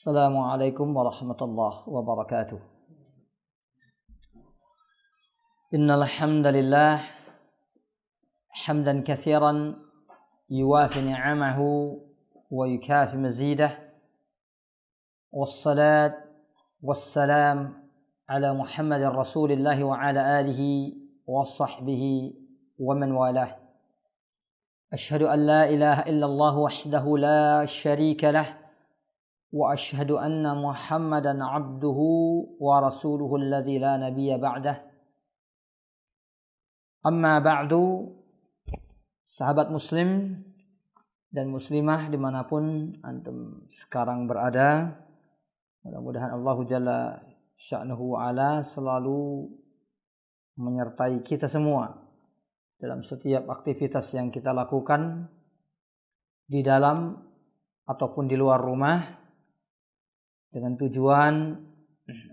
Assalamualaikum warahmatullahi wabarakatuh. Innal hamdalillah hamdan katsiran yuwafi ni'amahu wa yukafi mazidah. Wassalat wassalam ala Muhammadin Rasulillah wa ala alihi wa sahbihi wa man walah. Ashhadu an la ilaha illallah wahdahu la syarika lah. وأشهد أن محمدا عبده ورسوله الذي لا نبي بعده. Amma ba'du, sahabat muslim dan muslimah dimanapun antum sekarang berada, mudah-mudahan Allah Jalla Sya'nuhu wa Ala selalu menyertai kita semua dalam setiap aktivitas yang kita lakukan di dalam ataupun di luar rumah, dengan tujuan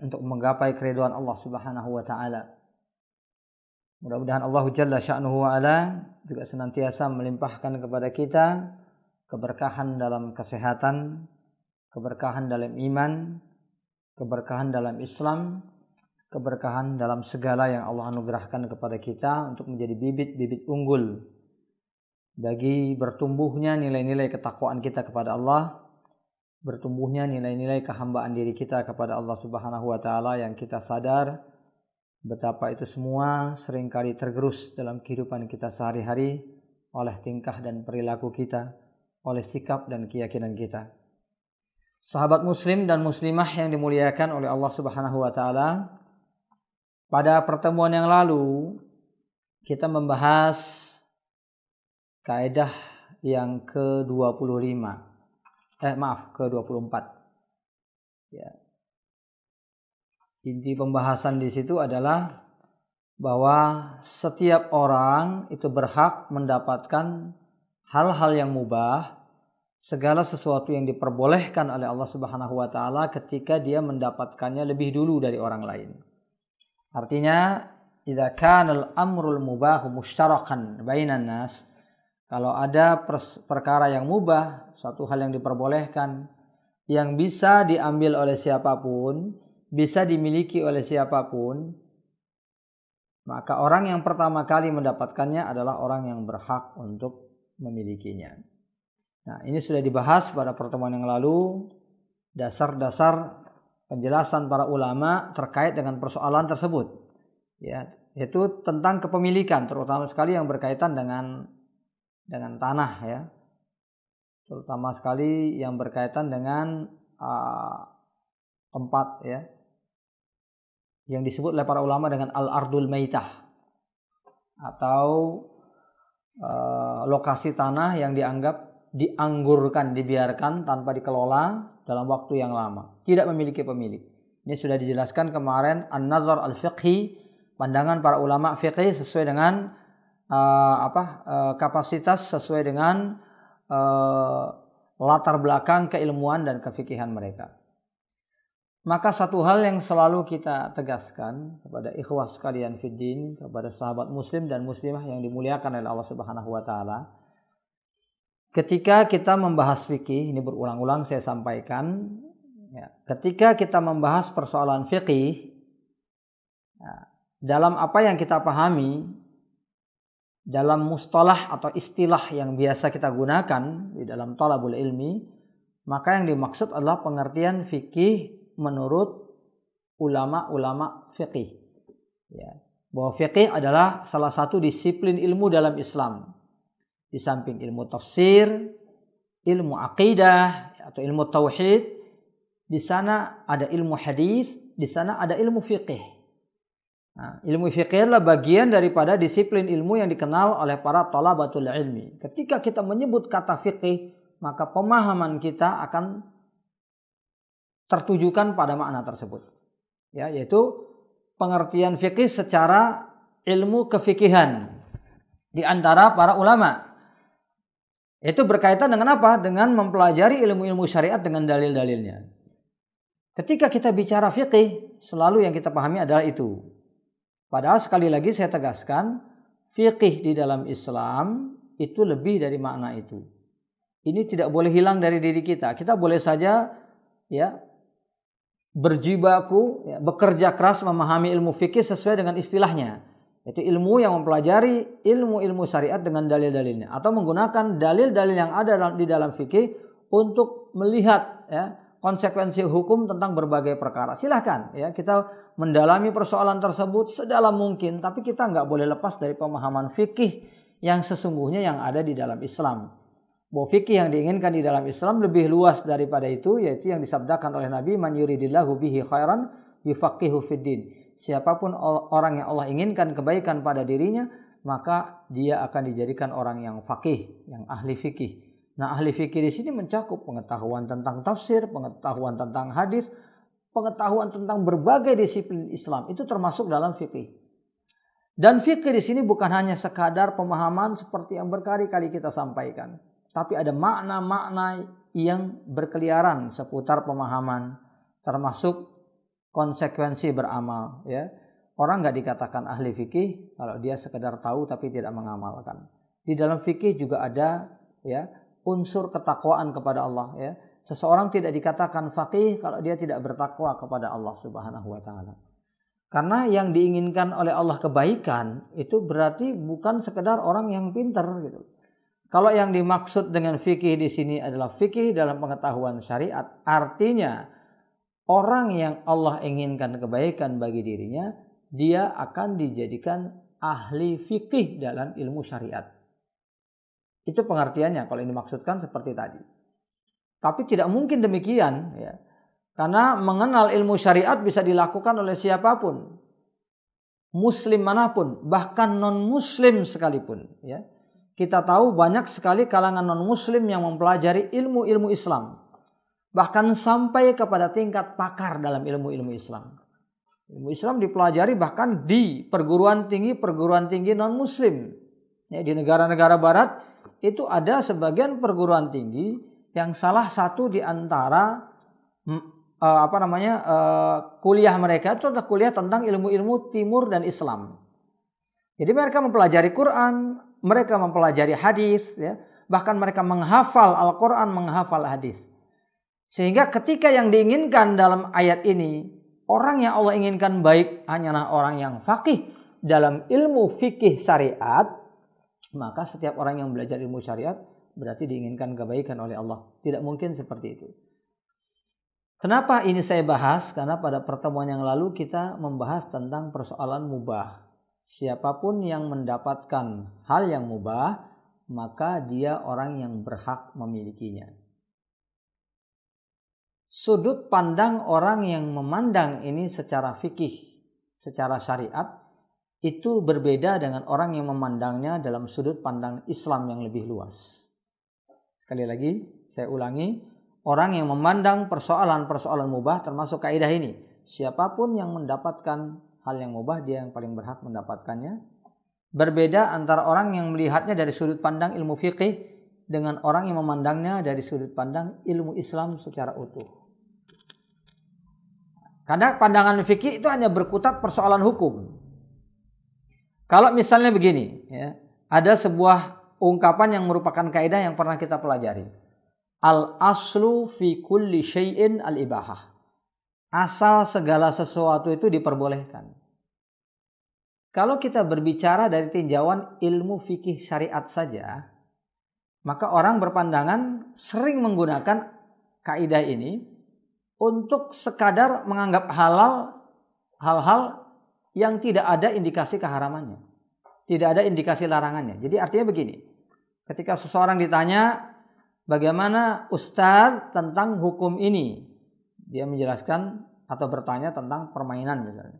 untuk menggapai keridhaan Allah Subhanahu wa taala. Mudah-mudahan Allah Jalla Sya'nuhu wa Ala juga senantiasa melimpahkan kepada kita keberkahan dalam kesehatan, keberkahan dalam iman, keberkahan dalam Islam, keberkahan dalam segala yang Allah anugerahkan kepada kita untuk menjadi bibit-bibit unggul bagi bertumbuhnya nilai-nilai ketakwaan kita kepada Allah, bertumbuhnya nilai-nilai kehambaan diri kita kepada Allah Subhanahu wa taala yang kita sadar betapa itu semua seringkali tergerus dalam kehidupan kita sehari-hari oleh tingkah dan perilaku kita, oleh sikap dan keyakinan kita. Sahabat muslim dan muslimah yang dimuliakan oleh Allah Subhanahu wa taala, pada pertemuan yang lalu kita membahas kaidah yang ke-25. ke-24. Ya. Inti pembahasan di situ adalah bahwa setiap orang itu berhak mendapatkan hal-hal yang mubah, segala sesuatu yang diperbolehkan oleh Allah Subhanahu wa taala ketika dia mendapatkannya lebih dulu dari orang lain. Artinya, idza kana al-amrul mubahu mushtarakan bainan nas, kalau ada perkara yang mubah, suatu hal yang diperbolehkan, yang bisa diambil oleh siapapun, bisa dimiliki oleh siapapun, maka orang yang pertama kali mendapatkannya adalah orang yang berhak untuk memilikinya. Nah, ini sudah dibahas pada pertemuan yang lalu, dasar-dasar penjelasan para ulama terkait dengan persoalan tersebut. Ya, yaitu tentang kepemilikan, terutama sekali yang berkaitan dengan tanah, ya, terutama sekali yang berkaitan dengan tempat, ya, yang disebut oleh para ulama dengan al-ardul maitah, atau lokasi tanah yang dianggap dianggurkan, dibiarkan tanpa dikelola dalam waktu yang lama, tidak memiliki pemilik. Ini sudah dijelaskan kemarin, an-nazar al-fiqhi, pandangan para ulama fiqih sesuai dengan kapasitas, sesuai dengan latar belakang keilmuan dan kefikihan mereka. Maka satu hal yang selalu kita tegaskan kepada ikhwah sekalian fiddin, kepada sahabat muslim dan muslimah yang dimuliakan oleh Allah Subhanahu wa taala, ketika kita membahas fikih, ini berulang-ulang saya sampaikan, ya, ketika kita membahas persoalan fikih, ya, dalam apa yang kita pahami, dalam mustalah atau istilah yang biasa kita gunakan di dalam talabul ilmi, maka yang dimaksud adalah pengertian fikih menurut ulama-ulama fikih. Ya, bahwa fikih adalah salah satu disiplin ilmu dalam Islam. Di samping ilmu tafsir, ilmu aqidah atau ilmu tauhid, di sana ada ilmu hadis, di sana ada ilmu fikih. Nah, ilmu fikih adalah bagian daripada disiplin ilmu yang dikenal oleh para thalabatul ilmi. Ketika kita menyebut kata fikih, maka pemahaman kita akan tertujukan pada makna tersebut. Ya, yaitu pengertian fikih secara ilmu kefikihan di antara para ulama. Itu berkaitan dengan apa? Dengan mempelajari ilmu-ilmu syariat dengan dalil-dalilnya. Ketika kita bicara fikih, selalu yang kita pahami adalah itu. Padahal sekali lagi saya tegaskan, fikih di dalam Islam itu lebih dari makna itu. Ini tidak boleh hilang dari diri kita. Kita boleh saja ya berjibaku, ya, bekerja keras memahami ilmu fikih sesuai dengan istilahnya. Yaitu ilmu yang mempelajari ilmu-ilmu syariat dengan dalil-dalilnya. Atau menggunakan dalil-dalil yang ada di dalam fikih untuk melihat, ya, konsekuensi hukum tentang berbagai perkara. Silahkan, ya, kita mendalami persoalan tersebut sedalam mungkin. Tapi kita nggak boleh lepas dari pemahaman fikih yang sesungguhnya yang ada di dalam Islam. Bahwa fikih yang diinginkan di dalam Islam lebih luas daripada itu, yaitu yang disabdakan oleh Nabi, man yuridillahu bihi khairan yufaqihu fiddin. Siapapun orang yang Allah inginkan kebaikan pada dirinya, maka dia akan dijadikan orang yang faqih, yang ahli fikih. Nah, ahli fikih di sini mencakup pengetahuan tentang tafsir, pengetahuan tentang hadis, pengetahuan tentang berbagai disiplin Islam. Itu termasuk dalam fikih. Dan fikih di sini bukan hanya sekadar pemahaman seperti yang berkali-kali kita sampaikan, tapi ada makna-makna yang berkeliaran seputar pemahaman, termasuk konsekuensi beramal. Ya, orang nggak dikatakan ahli fikih kalau dia sekedar tahu tapi tidak mengamalkan. Di dalam fikih juga ada, ya, unsur ketakwaan kepada Allah. Ya, seseorang tidak dikatakan faqih kalau dia tidak bertakwa kepada Allah Subhanahu Wa Taala. Karena yang diinginkan oleh Allah kebaikan itu berarti bukan sekedar orang yang pintar gitu. Kalau yang dimaksud dengan fikih di sini adalah fikih dalam pengetahuan syariat, artinya orang yang Allah inginkan kebaikan bagi dirinya, dia akan dijadikan ahli fikih dalam ilmu syariat. Itu pengertiannya kalau ini dimaksudkan seperti tadi. Tapi tidak mungkin demikian, ya. Karena mengenal ilmu syariat bisa dilakukan oleh siapapun, muslim manapun, bahkan non-muslim sekalipun. Ya. Kita tahu banyak sekali kalangan non-muslim yang mempelajari ilmu-ilmu Islam, bahkan sampai kepada tingkat pakar dalam ilmu-ilmu Islam. Ilmu Islam dipelajari bahkan di perguruan tinggi non-muslim. Ya, di negara-negara barat itu ada sebagian perguruan tinggi yang salah satu di antara kuliah mereka itu adalah kuliah tentang ilmu-ilmu timur dan Islam. Jadi mereka mempelajari Quran, mereka mempelajari hadis, ya, bahkan mereka menghafal Al-Quran, menghafal hadis. Sehingga ketika yang diinginkan dalam ayat ini, orang yang Allah inginkan baik hanyalah orang yang faqih dalam ilmu fikih syariat, maka setiap orang yang belajar ilmu syariat berarti diinginkan kebaikan oleh Allah. Tidak mungkin seperti itu. Kenapa ini saya bahas? Karena pada pertemuan yang lalu kita membahas tentang persoalan mubah. Siapapun yang mendapatkan hal yang mubah, maka dia orang yang berhak memilikinya. Sudut pandang orang yang memandang ini secara fikih, secara syariat, itu berbeda dengan orang yang memandangnya dalam sudut pandang Islam yang lebih luas. Sekali lagi, saya ulangi. Orang yang memandang persoalan-persoalan mubah termasuk kaidah ini. Siapapun yang mendapatkan hal yang mubah, dia yang paling berhak mendapatkannya. Berbeda antara orang yang melihatnya dari sudut pandang ilmu fiqih dengan orang yang memandangnya dari sudut pandang ilmu Islam secara utuh. Karena pandangan fikih itu hanya berkutat persoalan hukum. Kalau misalnya begini, ya, ada sebuah ungkapan yang merupakan kaidah yang pernah kita pelajari. Al-aslu fi kulli syai'in al-ibahah. Asal segala sesuatu itu diperbolehkan. Kalau kita berbicara dari tinjauan ilmu fikih syariat saja, maka orang berpandangan sering menggunakan kaidah ini untuk sekadar menganggap halal hal-hal yang tidak ada indikasi keharamannya. Tidak ada indikasi larangannya. Jadi artinya begini, ketika seseorang ditanya, bagaimana Ustadz tentang hukum ini? Dia menjelaskan atau bertanya tentang permainan misalnya.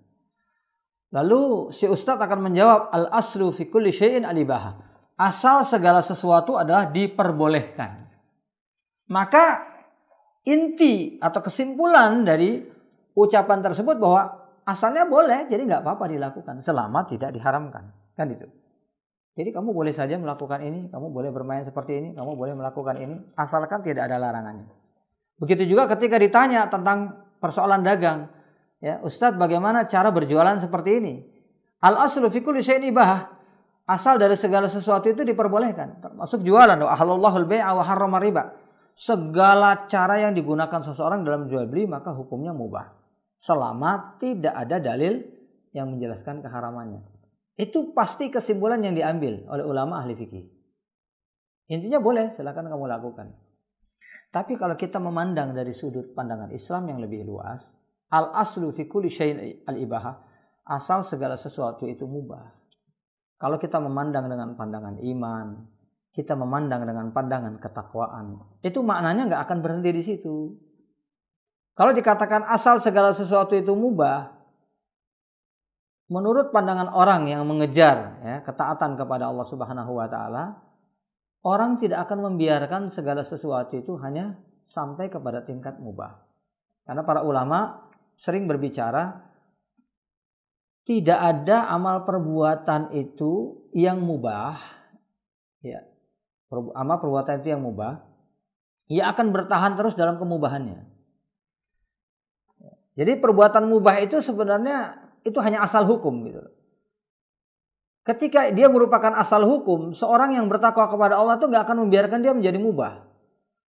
Lalu si Ustadz akan menjawab, al-aslu fi kulli syai'in al-ibahah. Asal segala sesuatu adalah diperbolehkan. Maka inti atau kesimpulan dari ucapan tersebut bahwa asalnya boleh, jadi nggak apa-apa dilakukan selama tidak diharamkan. Kan itu. Jadi kamu boleh saja melakukan ini, kamu boleh bermain seperti ini, kamu boleh melakukan ini, asalkan tidak ada larangannya. Begitu juga ketika ditanya tentang persoalan dagang, ya, Ustadz bagaimana cara berjualan seperti ini? Al-aslu fi kulli syai'in ibahah. Asal dari segala sesuatu itu diperbolehkan, termasuk jualan. Wa ahallallahul bai'a wa harrama riba. Segala cara yang digunakan seseorang dalam jual beli maka hukumnya mubah. selama tidak ada dalil yang menjelaskan keharamannya. Itu pasti kesimpulan yang diambil oleh ulama ahli fikih. Intinya boleh, silakan kamu lakukan. Tapi kalau kita memandang dari sudut pandangan Islam yang lebih luas, al-aslu fi kulli syai'in al-ibahah, asal segala sesuatu itu mubah. Kalau kita memandang dengan pandangan iman, kita memandang dengan pandangan ketakwaan, itu maknanya nggak akan berhenti di situ. Kalau dikatakan asal segala sesuatu itu mubah, menurut pandangan orang yang mengejar ketaatan kepada Allah Subhanahu wa taala, orang tidak akan membiarkan segala sesuatu itu hanya sampai kepada tingkat mubah. Karena para ulama sering berbicara, tidak ada amal perbuatan itu yang mubah, ya, amal perbuatan itu yang mubah, ia akan bertahan terus dalam kemubahannya. Jadi perbuatan mubah itu sebenarnya itu hanya asal hukum gitu. Ketika dia merupakan asal hukum, seorang yang bertakwa kepada Allah itu nggak akan membiarkan dia menjadi mubah,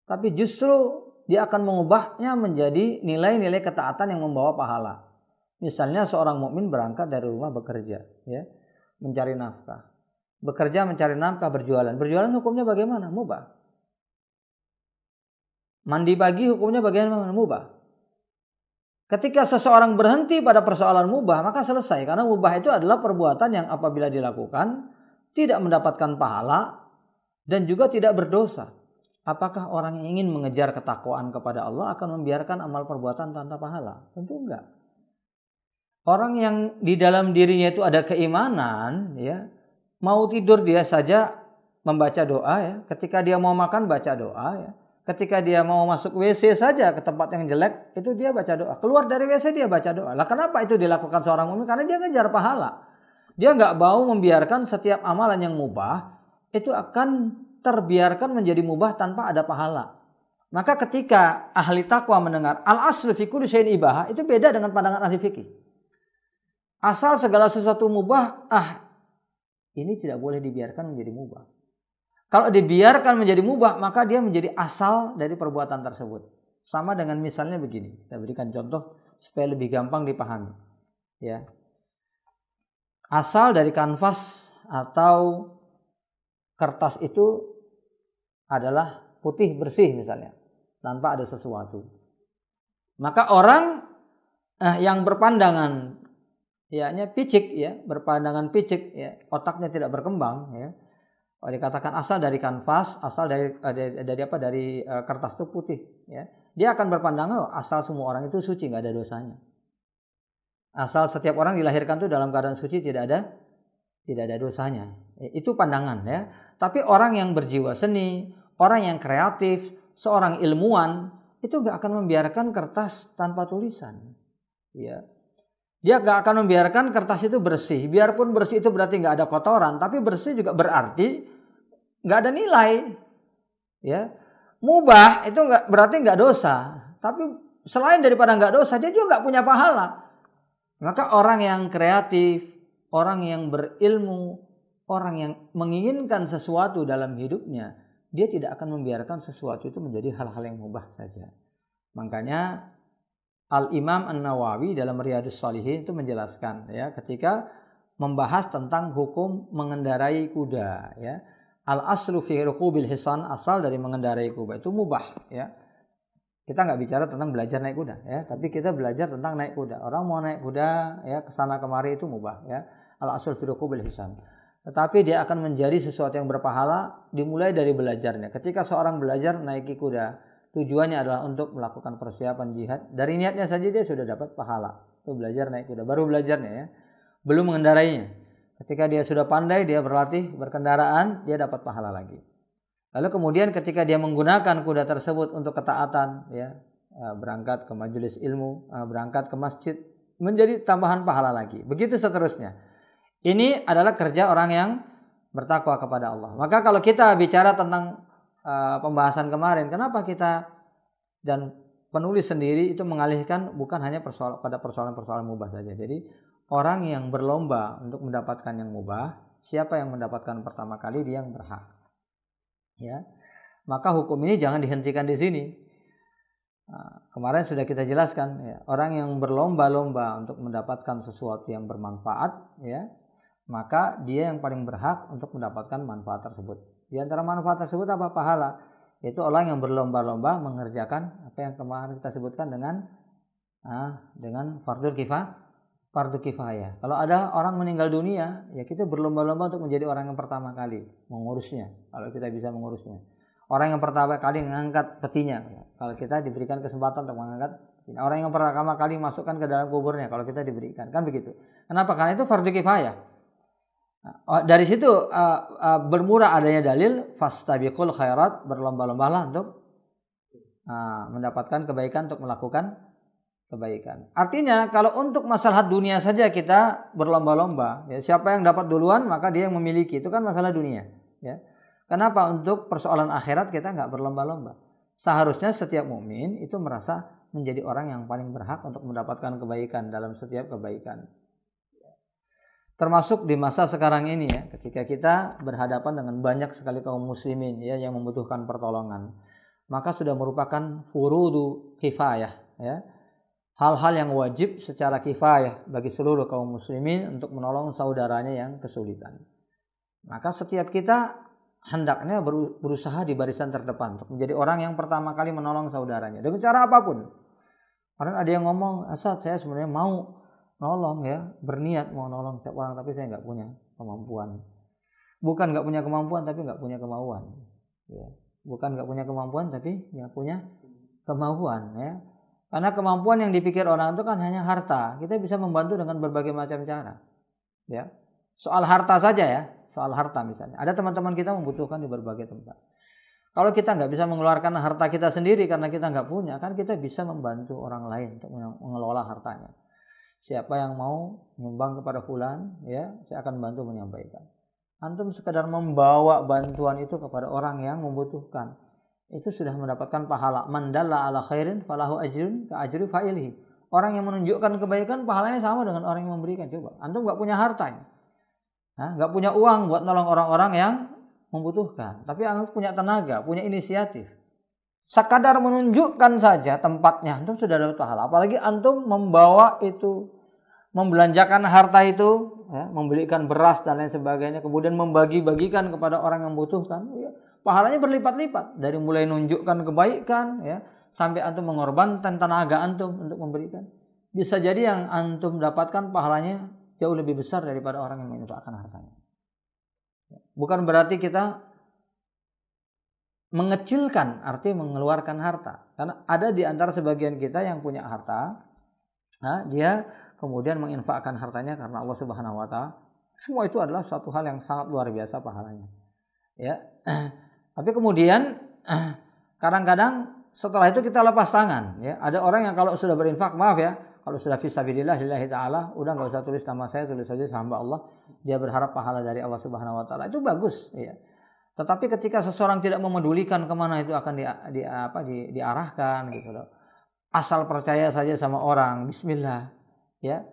tapi justru dia akan mengubahnya menjadi nilai-nilai ketaatan yang membawa pahala. Misalnya seorang mukmin berangkat dari rumah bekerja, ya, mencari nafkah, bekerja mencari nafkah, berjualan hukumnya bagaimana? Mubah. Mandi pagi hukumnya bagaimana? Mubah. Ketika seseorang berhenti pada persoalan mubah, maka selesai. Karena mubah itu adalah perbuatan yang apabila dilakukan tidak mendapatkan pahala dan juga tidak berdosa. Apakah orang yang ingin mengejar ketakwaan kepada Allah akan membiarkan amal perbuatan tanpa pahala? Tentu enggak. Orang yang di dalam dirinya itu ada keimanan, ya, mau tidur dia saja membaca doa, ya. Ketika dia mau makan baca doa, ya. Ketika dia mau masuk WC saja ke tempat yang jelek, itu dia baca doa. Keluar dari WC dia baca doa. Lah kenapa itu dilakukan seorang mukmin? Karena dia ngejar pahala. Dia nggak mau membiarkan setiap amalan yang mubah itu akan terbiarkan menjadi mubah tanpa ada pahala. Maka ketika ahli takwa mendengar al-aslu fi kulli syai'in ibahah, itu beda dengan pandangan ahli fikih. Asal segala sesuatu mubah, ini tidak boleh dibiarkan menjadi mubah. Kalau dibiarkan menjadi mubah, maka dia menjadi asal dari perbuatan tersebut. Sama dengan misalnya begini, kita berikan contoh supaya lebih gampang dipahami. Ya, asal dari kanvas atau kertas itu adalah putih bersih misalnya, tanpa ada sesuatu. Maka orang yang berpandangan, picik, berpandangan picik, otaknya tidak berkembang, dikatakan asal dari kanvas, asal dari kertas itu putih, ya. Dia akan berpandangan asal semua orang itu suci, nggak ada dosanya. Asal setiap orang dilahirkan itu dalam keadaan suci, tidak ada dosanya. Itu pandangan, ya. Tapi orang yang berjiwa seni, orang yang kreatif, seorang ilmuwan itu nggak akan membiarkan kertas tanpa tulisan, ya. Dia nggak akan membiarkan kertas itu bersih. Biarpun bersih itu berarti nggak ada kotoran, tapi bersih juga berarti nggak ada nilai, ya. Mubah itu nggak berarti nggak dosa, tapi selain daripada nggak dosa, dia juga nggak punya pahala. Maka orang yang kreatif, orang yang berilmu, orang yang menginginkan sesuatu dalam hidupnya, dia tidak akan membiarkan sesuatu itu menjadi hal-hal yang mubah saja. Makanya Al-Imam An-Nawawi dalam Riyadhus Shalihin itu menjelaskan, ya, ketika membahas tentang hukum mengendarai kuda, ya. Al-aslu fi rukubil hisan, asal dari mengendarai kuda itu mubah, ya. Kita nggak bicara tentang belajar naik kuda, ya, tapi kita belajar tentang naik kuda. Orang mau naik kuda, ya, kesana kemari itu mubah, ya. Al-aslu fi rukubil hisan. Tetapi dia akan menjadi sesuatu yang berpahala dimulai dari belajarnya. Ketika seorang belajar naiki kuda, tujuannya adalah untuk melakukan persiapan jihad. Dari niatnya saja dia sudah dapat pahala. Itu belajar naik kuda, baru belajarnya, ya. Belum mengendarainya. Ketika dia sudah pandai, dia berlatih berkendaraan, dia dapat pahala lagi. Lalu kemudian ketika dia menggunakan kuda tersebut untuk ketaatan, ya, berangkat ke majelis ilmu, berangkat ke masjid, menjadi tambahan pahala lagi. Begitu seterusnya. Ini adalah kerja orang yang bertakwa kepada Allah. Maka kalau kita bicara tentang pembahasan kemarin, kenapa kita dan penulis sendiri itu mengalihkan bukan hanya pada persoalan-persoalan mubah saja. Jadi orang yang berlomba untuk mendapatkan yang mubah, siapa yang mendapatkan pertama kali dia yang berhak. Ya. Maka hukum ini jangan dihentikan di sini. Kemarin sudah kita jelaskan ya, orang yang berlomba-lomba untuk mendapatkan sesuatu yang bermanfaat ya, maka dia yang paling berhak untuk mendapatkan manfaat tersebut. Di antara manfaat tersebut apa? Pahala. Yaitu orang yang berlomba-lomba mengerjakan apa yang kemarin kita sebutkan dengan fardu kifayah. Kalau ada orang meninggal dunia, ya kita berlomba-lomba untuk menjadi orang yang pertama kali mengurusnya, kalau kita bisa mengurusnya. Orang yang pertama kali mengangkat petinya, kalau kita diberikan kesempatan untuk mengangkat petinya. Orang yang pertama kali masukkan ke dalam kuburnya, kalau kita diberikan, kan begitu. Kenapa? Karena itu fardu kifayah. Dari situ bermula adanya dalil fastabiqul khairat, berlomba-lombalah untuk mendapatkan kebaikan, untuk melakukan kebaikan. Artinya kalau untuk masalah dunia saja kita berlomba-lomba, ya, siapa yang dapat duluan maka dia yang memiliki, itu kan masalah dunia. Ya. Kenapa untuk persoalan akhirat kita nggak berlomba-lomba? Seharusnya setiap mukmin itu merasa menjadi orang yang paling berhak untuk mendapatkan kebaikan dalam setiap kebaikan. Termasuk di masa sekarang ini ya, ketika kita berhadapan dengan banyak sekali kaum muslimin ya yang membutuhkan pertolongan, maka sudah merupakan furudu kifayah ya. Hal-hal yang wajib secara kifayah bagi seluruh kaum muslimin untuk menolong saudaranya yang kesulitan. Maka setiap kita hendaknya berusaha di barisan terdepan untuk menjadi orang yang pertama kali menolong saudaranya dengan cara apapun. Karena ada yang ngomong, Ustaz saya sebenarnya mau nolong ya, berniat mau nolong setiap orang, tapi saya nggak punya kemampuan. Bukan nggak punya kemampuan, tapi nggak punya kemauan. Ya. Bukan nggak punya kemampuan, tapi nggak punya kemauan. Ya. Karena kemampuan yang dipikir orang itu kan hanya harta. Kita bisa membantu dengan berbagai macam cara. Ya. Soal harta saja ya. Soal harta misalnya. Ada teman-teman kita membutuhkan di berbagai tempat. Kalau kita nggak bisa mengeluarkan harta kita sendiri karena kita nggak punya, kan kita bisa membantu orang lain untuk mengelola hartanya. Siapa yang mau menyumbang kepada fulan, ya, saya akan bantu menyampaikan. Antum sekadar membawa bantuan itu kepada orang yang membutuhkan, itu sudah mendapatkan pahala. Man dalla ala khairin falahu ajrun ka ajri fa'ilihi. Orang yang menunjukkan kebaikan pahalanya sama dengan orang yang memberikan. Coba, antum nggak punya hartanya. Nggak punya uang buat nolong orang-orang yang membutuhkan, tapi antum punya tenaga, punya inisiatif. Sekadar menunjukkan saja tempatnya, antum sudah dapat pahala. Apalagi antum membawa itu, membelanjakan harta itu, ya, membelikan beras dan lain sebagainya, kemudian membagi-bagikan kepada orang yang membutuhkan, ya, pahalanya berlipat-lipat. Dari mulai menunjukkan kebaikan, ya, sampai antum mengorbankan tenaga antum untuk memberikan. Bisa jadi yang antum dapatkan pahalanya jauh lebih besar daripada orang yang menginfakkan hartanya. Bukan berarti kita mengecilkan arti mengeluarkan harta. Karena ada di antara sebagian kita yang punya harta, dia kemudian menginfakkan hartanya karena Allah Subhanahu wa taala. Semua itu adalah satu hal yang sangat luar biasa pahalanya. Ya. Tapi kemudian kadang-kadang setelah itu kita lepas tangan, ya. Ada orang yang kalau sudah berinfak, maaf ya, kalau sudah fisabilillah lillahi ta'ala, udah enggak usah tulis nama saya, tulis saja hamba Allah. Dia berharap pahala dari Allah Subhanahu wa taala. Itu bagus, ya. Tetapi ketika seseorang tidak memedulikan kemana itu akan diarahkan gitu loh. Asal percaya saja sama orang, bismillah, ya.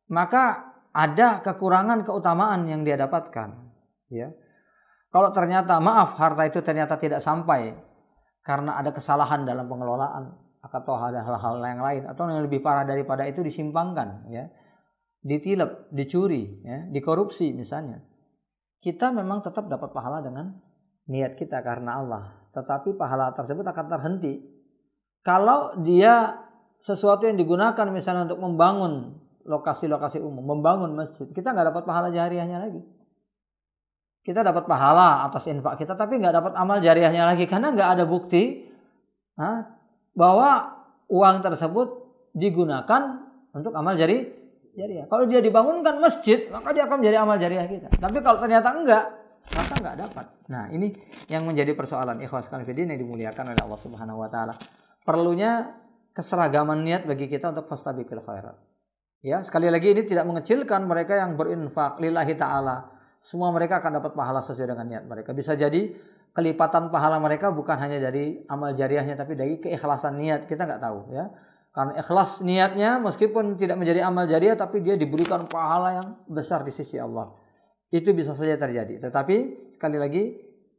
Maka ada kekurangan keutamaan yang dia dapatkan, ya. Kalau ternyata maaf harta itu ternyata tidak sampai karena ada kesalahan dalam pengelolaan atau ada hal-hal yang lain, atau yang lebih parah daripada itu disimpangkan, ya, ditilep, dicuri, ya, dikorupsi misalnya, kita memang tetap dapat pahala dengan niat kita karena Allah, tetapi pahala tersebut akan terhenti kalau dia sesuatu yang digunakan misalnya untuk membangun lokasi-lokasi umum, membangun masjid, kita nggak dapat pahala jariahnya lagi. Kita dapat pahala atas infak kita, tapi nggak dapat amal jariahnya lagi karena nggak ada bukti bahwa uang tersebut digunakan untuk amal jariah. Kalau dia dibangunkan masjid, maka dia akan menjadi amal jariah kita. Tapi kalau ternyata enggak, maka enggak dapat. Nah, ini yang menjadi persoalan ikhwas fillah yang dimuliakan oleh Allah Subhanahu wa taala. Perlunya keseragaman niat bagi kita untuk fastabiqul khairat. Ya, sekali lagi ini tidak mengecilkan mereka yang berinfak lillahi taala. Semua mereka akan dapat pahala sesuai dengan niat mereka. Bisa jadi kelipatan pahala mereka bukan hanya dari amal jariahnya, tapi dari keikhlasan niat. Kita nggak tahu, ya. Karena ikhlas niatnya, meskipun tidak menjadi amal jariah, tapi dia diberikan pahala yang besar di sisi Allah. Itu bisa saja terjadi. Tetapi sekali lagi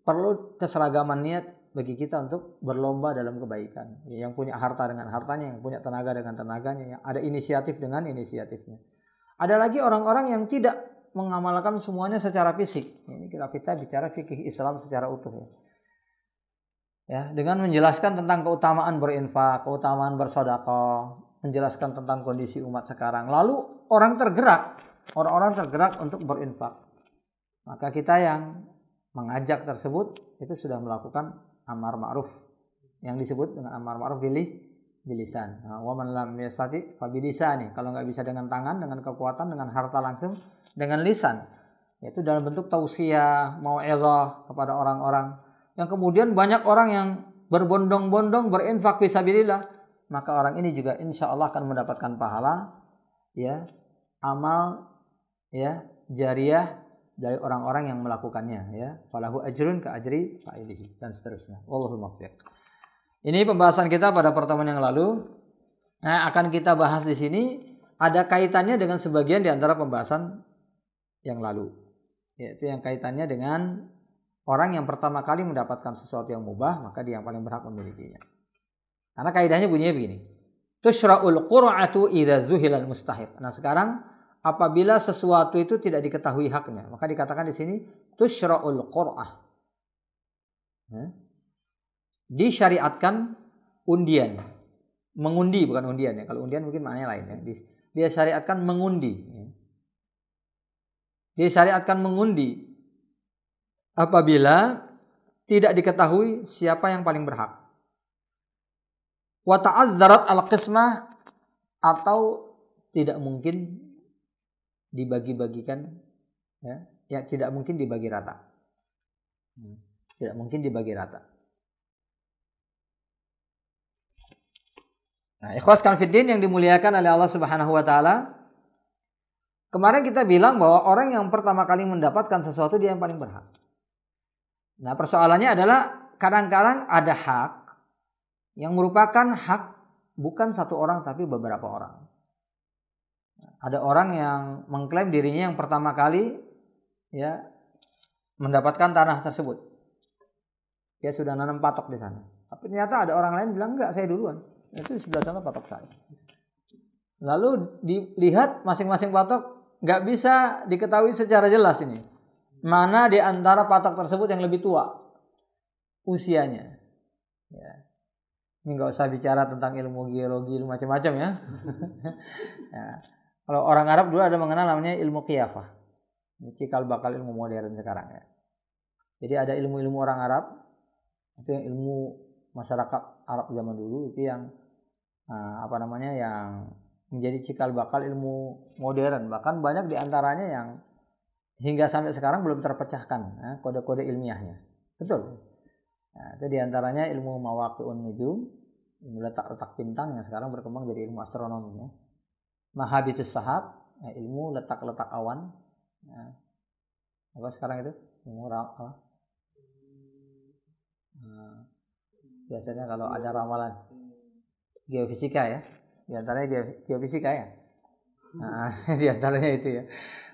perlu keseragaman niat bagi kita untuk berlomba dalam kebaikan. Yang punya harta dengan hartanya, yang punya tenaga dengan tenaganya, yang ada inisiatif dengan inisiatifnya. Ada lagi orang-orang yang tidak mengamalkan semuanya secara fisik. Ini kita bicara fikih Islam secara utuh. Ya, dengan menjelaskan tentang keutamaan berinfak, keutamaan bersedekah, menjelaskan tentang kondisi umat sekarang. Lalu orang-orang tergerak untuk berinfak. Maka kita yang mengajak tersebut itu sudah melakukan amar ma'ruf. Yang disebut dengan amar ma'ruf bilisan. Wa man lam yastati fa bilisani. Kalau enggak bisa dengan tangan, dengan kekuatan, dengan harta langsung, dengan lisan. Yaitu dalam bentuk tausiah, mau'izah kepada orang-orang. Yang kemudian banyak orang yang berbondong-bondong berinfak fisabilillah, maka orang ini juga insya Allah akan mendapatkan pahala, ya, amal, ya, jariyah dari orang-orang yang melakukannya, ya. Falahu ajrun ka ajri fa'ilihi dan seterusnya. Wallahul muwaffiq. Ini pembahasan kita pada pertemuan yang lalu. Nah, akan kita bahas di sini ada kaitannya dengan sebagian di antara pembahasan yang lalu, yaitu yang kaitannya dengan orang yang pertama kali mendapatkan sesuatu yang mubah, maka dia yang paling berhak memilikinya. Karena kaidahnya bunyinya begini. Tushra'ul qur'atu idza zuhilal mustahib. Nah, sekarang apabila sesuatu itu tidak diketahui haknya, maka dikatakan di sini tushra'ul qur'ah. Disyariatkan undian. Mengundi bukan undian ya. Kalau undian mungkin maknanya lain ya. Dia syariatkan mengundi. Dia syariatkan mengundi apabila tidak diketahui siapa yang paling berhak. Wa ta'azzarat al-qismah, atau tidak mungkin dibagi-bagikan, ya tidak mungkin dibagi rata. Tidak mungkin dibagi rata. Nah, ikhwas fillah yang dimuliakan oleh Allah Subhanahu wa taala, kemarin kita bilang bahwa orang yang pertama kali mendapatkan sesuatu dia yang paling berhak. Nah, persoalannya adalah kadang-kadang ada hak yang merupakan hak bukan satu orang tapi beberapa orang. Ada orang yang mengklaim dirinya yang pertama kali, ya, mendapatkan tanah tersebut. Dia sudah nanam patok di sana. Tapi ternyata ada orang lain bilang enggak, saya duluan. Itu di sebelah sana patok saya. Lalu dilihat masing-masing patok, enggak bisa diketahui secara jelas ini. Mana di antara patok tersebut yang lebih tua usianya. Ya. Ini nggak usah bicara tentang ilmu geologi, ilmu macam-macam ya. Ya. Kalau orang Arab dulu ada mengenal namanya ilmu qiyafah. Ini cikal bakal ilmu modern sekarang ya. Jadi ada ilmu-ilmu orang Arab, itu yang ilmu masyarakat Arab zaman dulu, itu yang yang menjadi cikal bakal ilmu modern. Bahkan banyak di antaranya yang hingga sampai sekarang belum terpecahkan kode-kode ilmiahnya. Betul. Nah, itu diantaranya ilmu mawaqi'un nujum, ilmu letak-letak bintang yang sekarang berkembang jadi ilmu astronomi. Ya. Mahabitus sahab, ilmu letak-letak awan. Apa sekarang itu? Ilmu apa? Biasanya kalau ada ramalan geofisika ya. Diantaranya geofisika ya. Nah, diantaranya itu ya.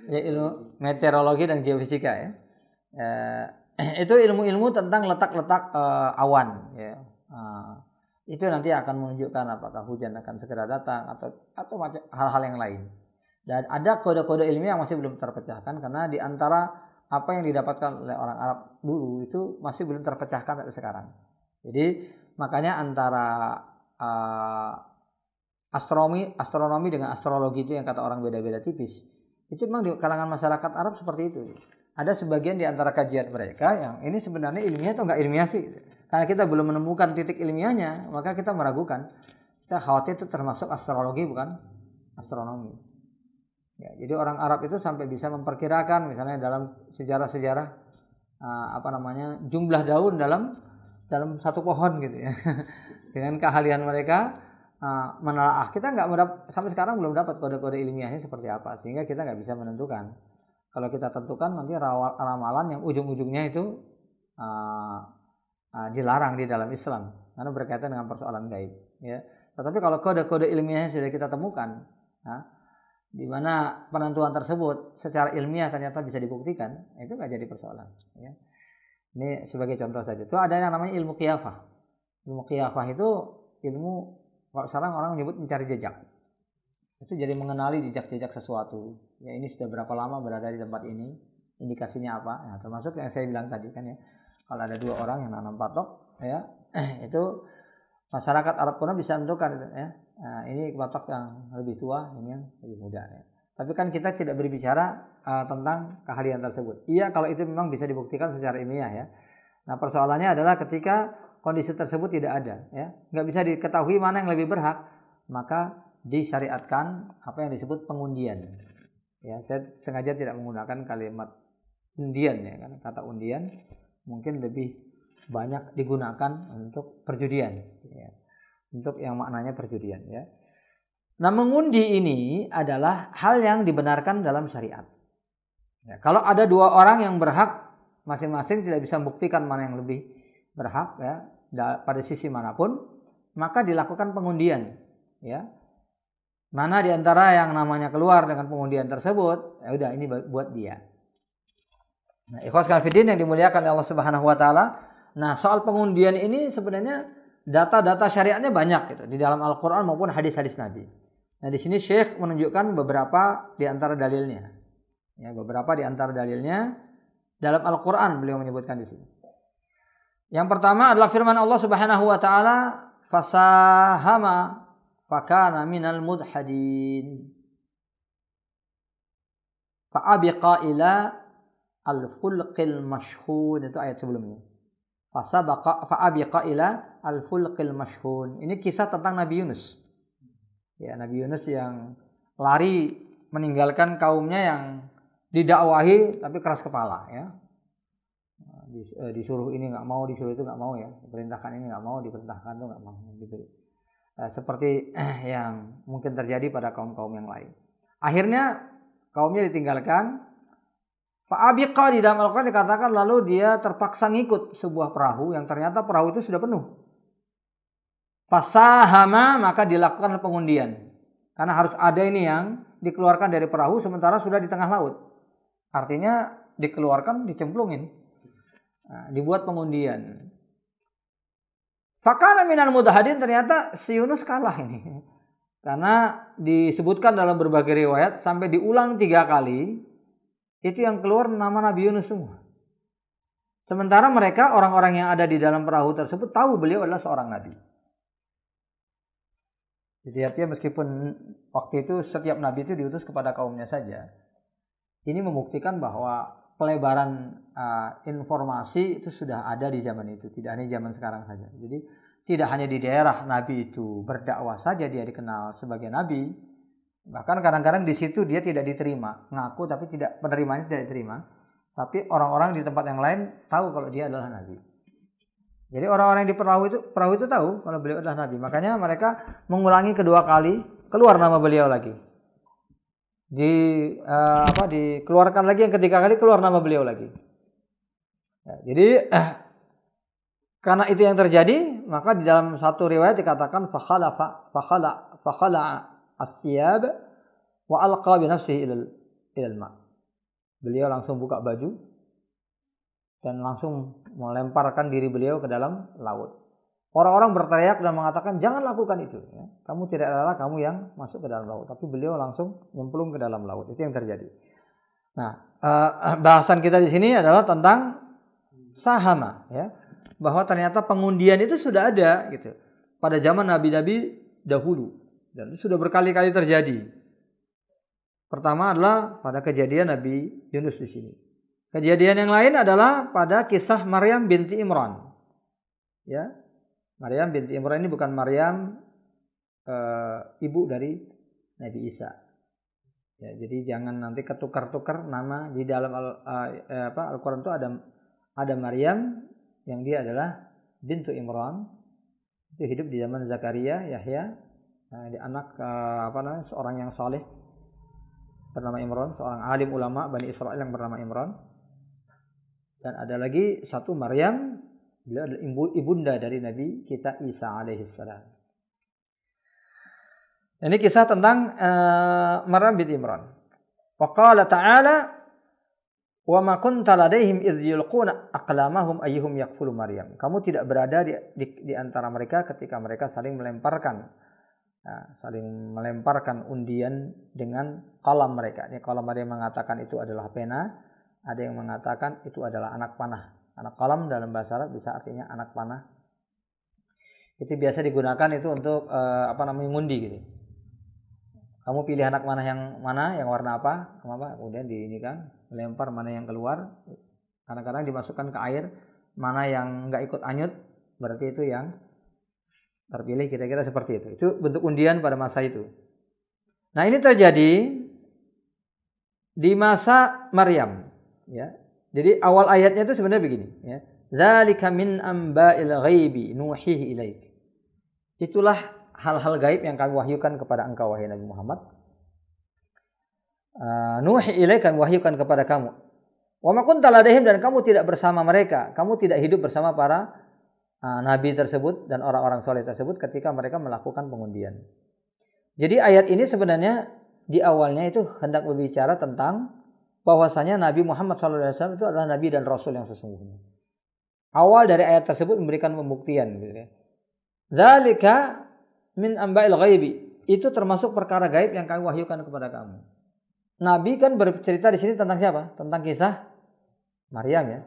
Ya, ilmu meteorologi dan geofisika ya. Itu ilmu-ilmu tentang letak-letak awan ya. Itu nanti akan menunjukkan apakah hujan akan segera datang atau macam hal-hal yang lain. Dan ada kode-kode ilmiah yang masih belum terpecahkan karena di antara apa yang didapatkan oleh orang Arab dulu itu masih belum terpecahkan sampai sekarang. Jadi makanya antara astronomi dengan astrologi itu yang kata orang beda-beda tipis. Itu memang di kalangan masyarakat Arab seperti itu. Ada sebagian di antara kajian mereka yang ini sebenarnya ilmiah atau enggak ilmiah sih. Karena kita belum menemukan titik ilmiahnya, maka kita meragukan. Kita khawatir itu termasuk astrologi bukan astronomi. Ya, jadi orang Arab itu sampai bisa memperkirakan misalnya dalam sejarah-sejarah jumlah daun dalam satu pohon gitu ya. Dengan keahlian mereka menelaah, kita sampai sekarang belum dapat kode-kode ilmiahnya seperti apa, sehingga kita nggak bisa menentukan. Kalau kita tentukan nanti ramalan yang ujung-ujungnya itu dilarang di dalam Islam karena berkaitan dengan persoalan gaib. Ya. Tetapi kalau kode-kode ilmiahnya sudah kita temukan, di mana penentuan tersebut secara ilmiah ternyata bisa dibuktikan, itu nggak jadi persoalan. Ya. Ini sebagai contoh saja. Itu ada yang namanya ilmu qiyafah. Ilmu qiyafah itu ilmu, kalau sekarang orang menyebut mencari jejak. Itu jadi mengenali jejak-jejak sesuatu. Ya ini sudah berapa lama berada di tempat ini, indikasinya apa. Nah, termasuk yang saya bilang tadi kan ya. Kalau ada 2 orang yang nanam patok, ya itu masyarakat Arab kuno bisa menentukan ya. Nah, ini patok yang lebih tua, ini yang lebih muda ya. Tapi kan kita tidak berbicara tentang keahlian tersebut. Iya, kalau itu memang bisa dibuktikan secara ilmiah ya. Nah, persoalannya adalah ketika kondisi tersebut tidak ada, ya, nggak bisa diketahui mana yang lebih berhak, maka disyariatkan apa yang disebut pengundian. Ya, saya sengaja tidak menggunakan kalimat undian ya, kan kata undian mungkin lebih banyak digunakan untuk perjudian, ya, untuk yang maknanya perjudian ya. Nah, mengundi ini adalah hal yang dibenarkan dalam syariat. Ya, kalau ada 2 orang yang berhak, masing-masing tidak bisa membuktikan mana yang lebih berhak ya, pada sisi manapun, maka dilakukan pengundian. Ya, mana di antara yang namanya keluar dengan pengundian tersebut, ya udah ini buat dia. Nah, ikhwas fillah yang dimuliakan oleh Allah Subhanahu wa taala. Nah, soal pengundian ini sebenarnya data-data syariatnya banyak gitu di dalam Al-Qur'an maupun hadis-hadis Nabi. Nah, di sini Syekh menunjukkan beberapa di antara dalilnya. Ya, beberapa di antara dalilnya dalam Al-Qur'an beliau menyebutkan di sini. Yang pertama adalah firman Allah Subhanahu wa taala, fasahama fakana minal mudhadin. Fa'abiqa ila al-fulqil mashhun, itu ayat sebelumnya. Fa'abiqa ila al-fulqil mashhun. Ini kisah tentang Nabi Yunus. Ya, Nabi Yunus yang lari meninggalkan kaumnya yang didakwahi tapi keras kepala ya. Disuruh ini nggak mau, disuruh itu nggak mau ya. Diperintahkan ini nggak mau, diperintahkan itu nggak mau. Gitu. Seperti yang mungkin terjadi pada kaum-kaum yang lain. Akhirnya kaumnya ditinggalkan. Fa'abiqa di dalam Al-Quran dikatakan lalu dia terpaksa ngikut sebuah perahu yang ternyata perahu itu sudah penuh. Fasahama, maka dilakukan pengundian. Karena harus ada ini yang dikeluarkan dari perahu sementara sudah di tengah laut. Artinya dikeluarkan, dicemplungin. Nah, dibuat pengundian. Fakana minal mudhadin, ternyata si Yunus kalah ini. Karena disebutkan dalam berbagai riwayat sampai diulang 3 kali, itu yang keluar nama Nabi Yunus semua. Sementara mereka orang-orang yang ada di dalam perahu tersebut tahu beliau adalah seorang nabi. Jadi artinya meskipun waktu itu setiap nabi itu diutus kepada kaumnya saja, ini membuktikan bahwa pelebaran informasi itu sudah ada di zaman itu, tidak hanya zaman sekarang saja. Jadi tidak hanya di daerah nabi itu berdakwah saja dia dikenal sebagai nabi, bahkan kadang-kadang di situ dia tidak diterima, ngaku tapi tidak, penerimanya tidak diterima, tapi orang-orang di tempat yang lain tahu kalau dia adalah nabi. Jadi orang-orang yang di perahu itu tahu kalau beliau adalah nabi. Makanya mereka mengulangi kedua kali, keluar nama beliau lagi. Dikeluarkan lagi yang ketiga kali, keluar nama beliau lagi. Ya, jadi karena itu yang terjadi, maka di dalam satu riwayat dikatakan fakhala as-siyab wa alqa bi nafsihi ilal ma. Beliau langsung buka baju dan langsung melemparkan diri beliau ke dalam laut. Orang-orang berteriak dan mengatakan jangan lakukan itu. Ya. Kamu tidak adalah kamu yang masuk ke dalam laut. Tapi beliau langsung nyemplung ke dalam laut. Itu yang terjadi. Nah, bahasan kita di sini adalah tentang sahama, ya, bahwa ternyata pengundian itu sudah ada, gitu, pada zaman nabi-nabi dahulu dan itu sudah berkali-kali terjadi. Pertama adalah pada kejadian Nabi Yunus di sini. Kejadian yang lain adalah pada kisah Maryam binti Imran. Ya, Maryam binti Imran ini bukan Maryam ibu dari Nabi Isa. Ya, jadi jangan nanti ketukar-tukar nama di dalam Al-Quran itu ada Maryam yang dia adalah bintu Imran, itu hidup di zaman Zakaria, Yahya, di anak seorang yang saleh bernama Imran, seorang alim ulama Bani Israel yang bernama Imran. Dan ada lagi satu Maryam, beliau adalah ibunda dari Nabi kita Isa alaihissalam. Ini kisah tentang Maryam binti Imran. Wa qala ta'ala Wa ma kunta ladaihim idh yulquna aqlamahum ayyuhum yakfulu Maryam. Kamu tidak berada di antara mereka ketika mereka saling melemparkan undian dengan qalam mereka. Ini qalam ada yang mengatakan itu adalah pena, ada yang mengatakan itu adalah anak panah. Anak qalam dalam bahasa Arab bisa artinya anak panah. Itu biasa digunakan itu untuk ngundi gitu. Kamu pilih anak mana yang warna apa, kemudian melempar mana yang keluar. Kadang-kadang dimasukkan ke air, mana yang enggak ikut anyut, berarti itu yang terpilih, kira-kira seperti itu. Itu bentuk undian pada masa itu. Nah, ini terjadi di masa Maryam, ya. Jadi awal ayatnya itu sebenarnya begini, ya. Dzalika min amba'il ghaibi nuhihi ilaik. Itulah hal-hal gaib yang kami wahyukan kepada engkau wahai Nabi Muhammad. Nuhi ilaika, kami wahyukan kepada kamu. Wa ma kunta ladaihim, dan kamu tidak bersama mereka. Kamu tidak hidup bersama para nabi tersebut dan orang-orang soleh tersebut ketika mereka melakukan pengundian. Jadi ayat ini sebenarnya di awalnya itu hendak berbicara tentang bahwasanya Nabi Muhammad SAW itu adalah nabi dan rasul yang sesungguhnya. Awal dari ayat tersebut memberikan pembuktian, gitu ya. Dzalika min amba'il ghaibi, itu termasuk perkara gaib yang kami wahyukan kepada kamu. Nabi kan bercerita di sini tentang siapa? Tentang kisah Maryam, ya.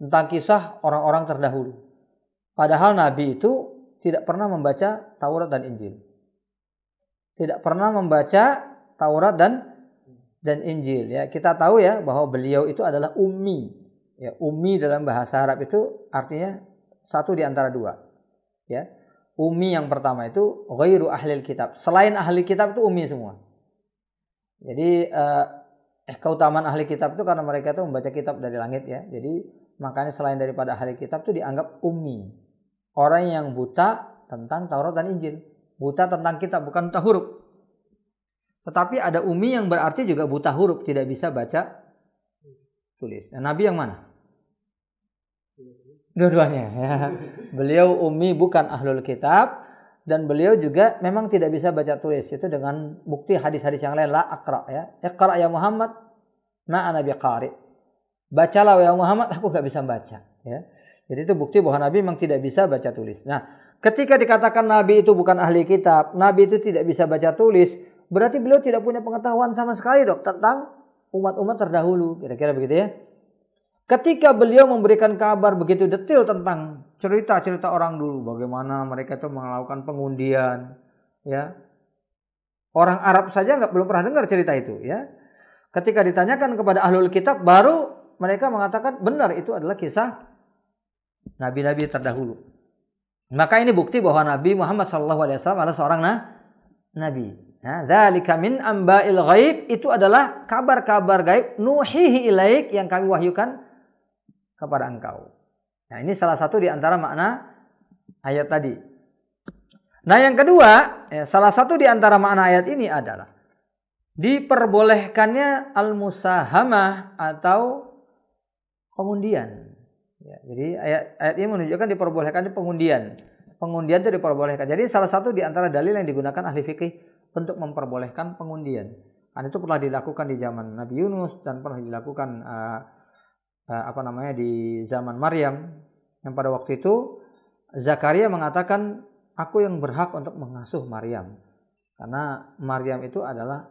Tentang kisah orang-orang terdahulu. Padahal Nabi itu tidak pernah membaca Taurat dan Injil. Tidak pernah membaca Taurat dan Injil, ya. Kita tahu ya bahwa beliau itu adalah ummi. Ya, ummi dalam bahasa Arab itu artinya satu di antara dua. Ya. Ummi yang pertama itu ghairu ahlil kitab. Selain ahli kitab itu ummi semua. Jadi keutamaan ahli kitab itu karena mereka itu membaca kitab dari langit, ya. Jadi makanya selain daripada ahli kitab itu dianggap ummi. Orang yang buta tentang Taurat dan Injil. Buta tentang kitab, bukan buta huruf. Tetapi ada ummi yang berarti juga buta huruf, tidak bisa baca tulis. Nah, Nabi yang mana? Dua-duanya, ya. Beliau ummi, bukan ahlul kitab, dan beliau juga memang tidak bisa baca tulis. Itu dengan bukti hadis-hadis yang lain, la aqra, ya. Iqra ya Muhammad, ma ana biqari. Bacalah ya Muhammad, aku enggak bisa baca, ya. Jadi itu bukti bahwa Nabi memang tidak bisa baca tulis. Nah, ketika dikatakan Nabi itu bukan ahli kitab, Nabi itu tidak bisa baca tulis, berarti beliau tidak punya pengetahuan sama sekali dok tentang umat-umat terdahulu. Kira-kira begitu, ya. Ketika beliau memberikan kabar begitu detail tentang cerita-cerita orang dulu, bagaimana mereka itu melakukan pengundian, ya. Orang Arab saja belum pernah dengar cerita itu, ya. Ketika ditanyakan kepada ahlul kitab, baru mereka mengatakan benar itu adalah kisah nabi-nabi terdahulu. Maka ini bukti bahwa Nabi Muhammad SAW adalah seorang nabi. Dzalika min amba'il ghaib, itu adalah kabar-kabar gaib nuhihi ilaik yang kami wahyukan kepada engkau. Nah, ini salah satu di antara makna ayat tadi. Nah, yang kedua, salah satu di antara makna ayat ini adalah diperbolehkannya al-musahamah atau pengundian. Ya, jadi ayat ini menunjukkan diperbolehkannya pengundian. Pengundian itu diperbolehkan. Jadi salah satu di antara dalil yang digunakan ahli fikih untuk memperbolehkan pengundian. Karena itu pernah dilakukan di zaman Nabi Yunus dan pernah dilakukan di zaman Maryam, yang pada waktu itu Zakaria mengatakan aku yang berhak untuk mengasuh Maryam karena Maryam itu adalah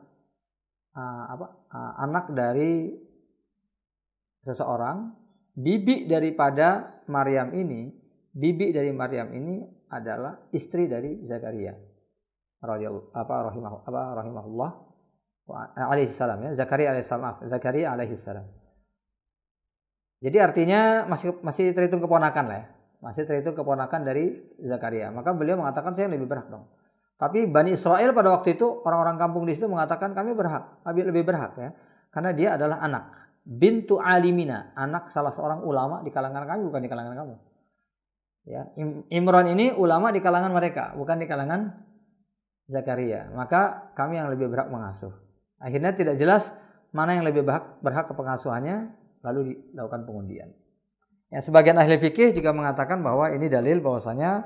anak dari seseorang, bibi dari Maryam ini adalah istri dari Zakaria rahimahullah alaihi salam, ya. Zakaria alaihi salam. Jadi artinya masih terhitung keponakan lah, ya. Masih terhitung keponakan dari Zakaria. Maka beliau mengatakan saya lebih berhak dong. Tapi Bani Israel pada waktu itu, orang-orang kampung di situ mengatakan kami lebih berhak, ya. Karena dia adalah anak bintu alimina, anak salah seorang ulama di kalangan kami, bukan di kalangan kamu. Ya, Imran ini ulama di kalangan mereka, bukan di kalangan Zakaria. Maka kami yang lebih berhak mengasuh. Akhirnya tidak jelas mana yang lebih berhak ke pengasuhannya, lalu dilakukan pengundian. Ya, sebagian ahli fikih juga mengatakan bahwa ini dalil bahwasanya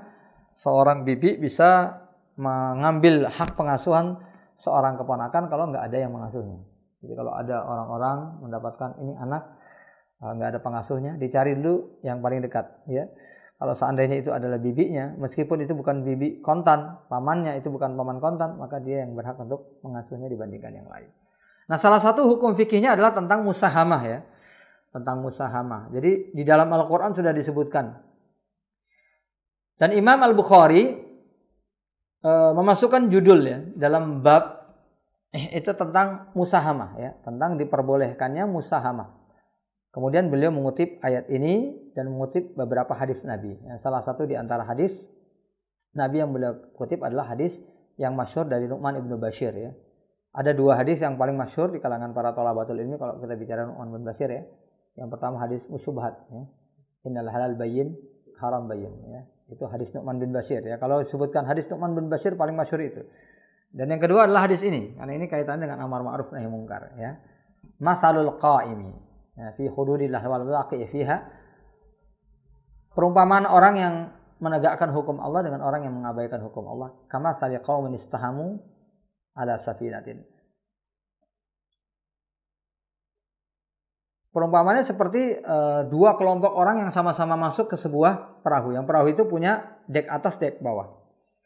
seorang bibi bisa mengambil hak pengasuhan seorang keponakan kalau nggak ada yang mengasuhnya. Jadi kalau ada orang-orang mendapatkan ini anak nggak ada pengasuhnya, dicari dulu yang paling dekat, ya. Kalau seandainya itu adalah bibinya, meskipun itu bukan bibi kontan, pamannya itu bukan paman kontan, maka dia yang berhak untuk mengasuhnya dibandingkan yang lain. Nah, salah satu hukum fikihnya adalah tentang musahamah, ya. Tentang musahamah. Jadi di dalam Al-Quran sudah disebutkan. Dan Imam Al-Bukhari memasukkan judul, ya, dalam bab itu tentang musahamah, ya, tentang diperbolehkannya musahamah. Kemudian beliau mengutip ayat ini dan mengutip beberapa hadis Nabi. Salah satu di antara hadis Nabi yang beliau kutip adalah hadis yang masyhur dari Nu'man ibnu Bashir, ya. Ada dua hadis yang paling masyhur di kalangan para thalabatul ilmi kalau kita bicara Nu'man bin Bashir, ya. Yang pertama hadis musyubhat, ya. Innal halal bayyin, haram bayyin, ya. Itu hadis Nu'man bin Bashir, ya. Kalau disebutkan hadis Nu'man bin Bashir paling masyhur itu. Dan yang kedua adalah hadis ini, karena ini kaitannya dengan amar ma'ruf nahi munkar, ya. Masalul qa'imi fi hududillah wal waqi'i fiha. Perumpamaan orang yang menegakkan hukum Allah dengan orang yang mengabaikan hukum Allah. Kama sali qaumin istahamu ala safinatin. Perumpamaannya seperti dua kelompok orang yang sama-sama masuk ke sebuah perahu. Yang perahu itu punya dek atas, dek bawah.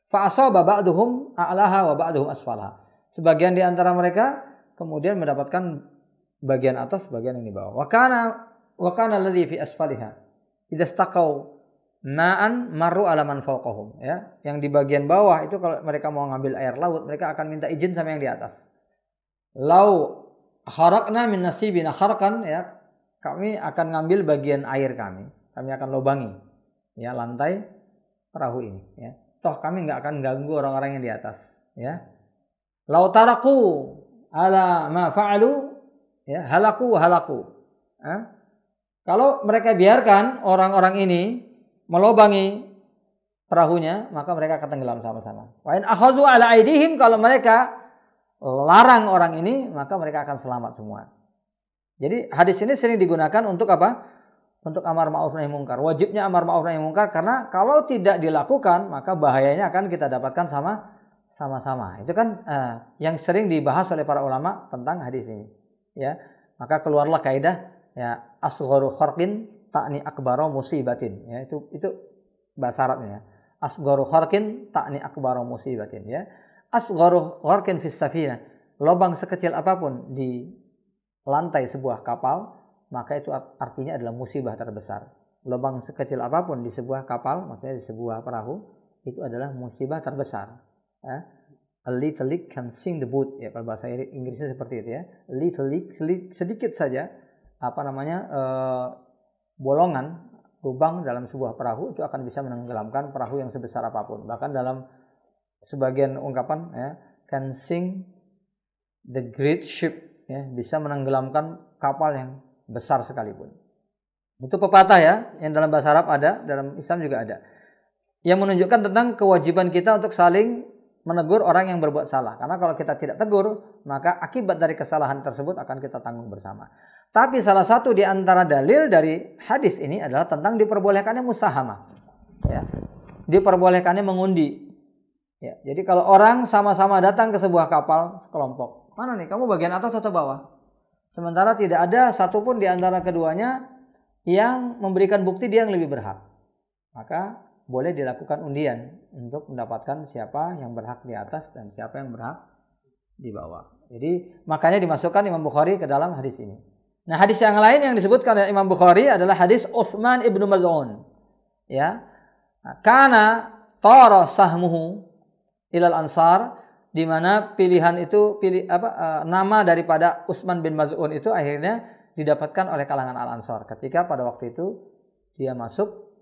Fa asaba ba'duhum a'laha wa ba'duhum asfalaha. Sebagian di antara mereka kemudian mendapatkan bagian atas, bagian yang di bawah. Wa kana alladhi fi asfaliha idza istaqau ma'an marru ala man fawqahum, ya. Yang di bagian bawah itu kalau mereka mau ngambil air laut, mereka akan minta izin sama yang di atas. Lau kharaqna min nasibina kharqan, ya. Kami akan ngambil bagian air kami. Kami akan lobangi, ya, lantai perahu ini, ya. Toh kami enggak akan ganggu orang-orang yang di atas, ya. Lau taraku ala ma fa'alu, ya, halaku. Kalau mereka biarkan orang-orang ini melobangi perahunya, maka mereka akan tenggelam sama-sama. Wa in akhazu ala aidihim, kalau mereka larang orang ini, maka mereka akan selamat semua. Jadi hadis ini sering digunakan untuk apa? Untuk amar ma'ruf nahi munkar. Wajibnya amar ma'ruf nahi munkar, karena kalau tidak dilakukan, maka bahayanya akan kita dapatkan sama-sama. Itu kan yang sering dibahas oleh para ulama tentang hadis ini. Ya, maka keluarlah kaidah, ya, asgharu kharqin ta'ni akbaru musibatin, ya. Itu bahasa Arabnya, ya. Asgharu kharqin ta'ni akbaru musibatin, ya. Asgharu kharqin fis safinah, lubang sekecil apapun di lantai sebuah kapal, maka itu artinya adalah musibah terbesar. Lubang sekecil apapun di sebuah kapal, maksudnya di sebuah perahu, itu adalah musibah terbesar, ya. A little leak can sink the boat, ya, kalau bahasa Inggrisnya seperti itu, ya. Little leak, sedikit saja bolongan, lubang dalam sebuah perahu itu akan bisa menenggelamkan perahu yang sebesar apapun. Bahkan dalam sebagian ungkapan, ya, can sink the great ship, ya, bisa menenggelamkan kapal yang besar sekalipun. Itu pepatah, ya, yang dalam bahasa Arab ada, dalam Islam juga ada, yang menunjukkan tentang kewajiban kita untuk saling menegur orang yang berbuat salah. Karena kalau kita tidak tegur, maka akibat dari kesalahan tersebut akan kita tanggung bersama. Tapi salah satu di antara dalil dari hadis ini adalah tentang diperbolehkannya musahamah, ya. Diperbolehkannya mengundi, ya. Jadi kalau orang sama-sama datang ke sebuah kapal sekelompok, mana nih, kamu bagian atas atau bawah? Sementara tidak ada satupun di antara keduanya yang memberikan bukti dia yang lebih berhak, maka boleh dilakukan undian untuk mendapatkan siapa yang berhak di atas dan siapa yang berhak di bawah. Jadi makanya dimasukkan Imam Bukhari ke dalam hadis ini. Nah, hadis yang lain yang disebutkan oleh Imam Bukhari adalah hadis Utsman ibnu Maz'un, ya. Kana tara sahmuhu ilal ansar, di mana pilihan itu nama daripada Utsman bin Maz'un itu akhirnya didapatkan oleh kalangan Al-Ansar ketika pada waktu itu dia masuk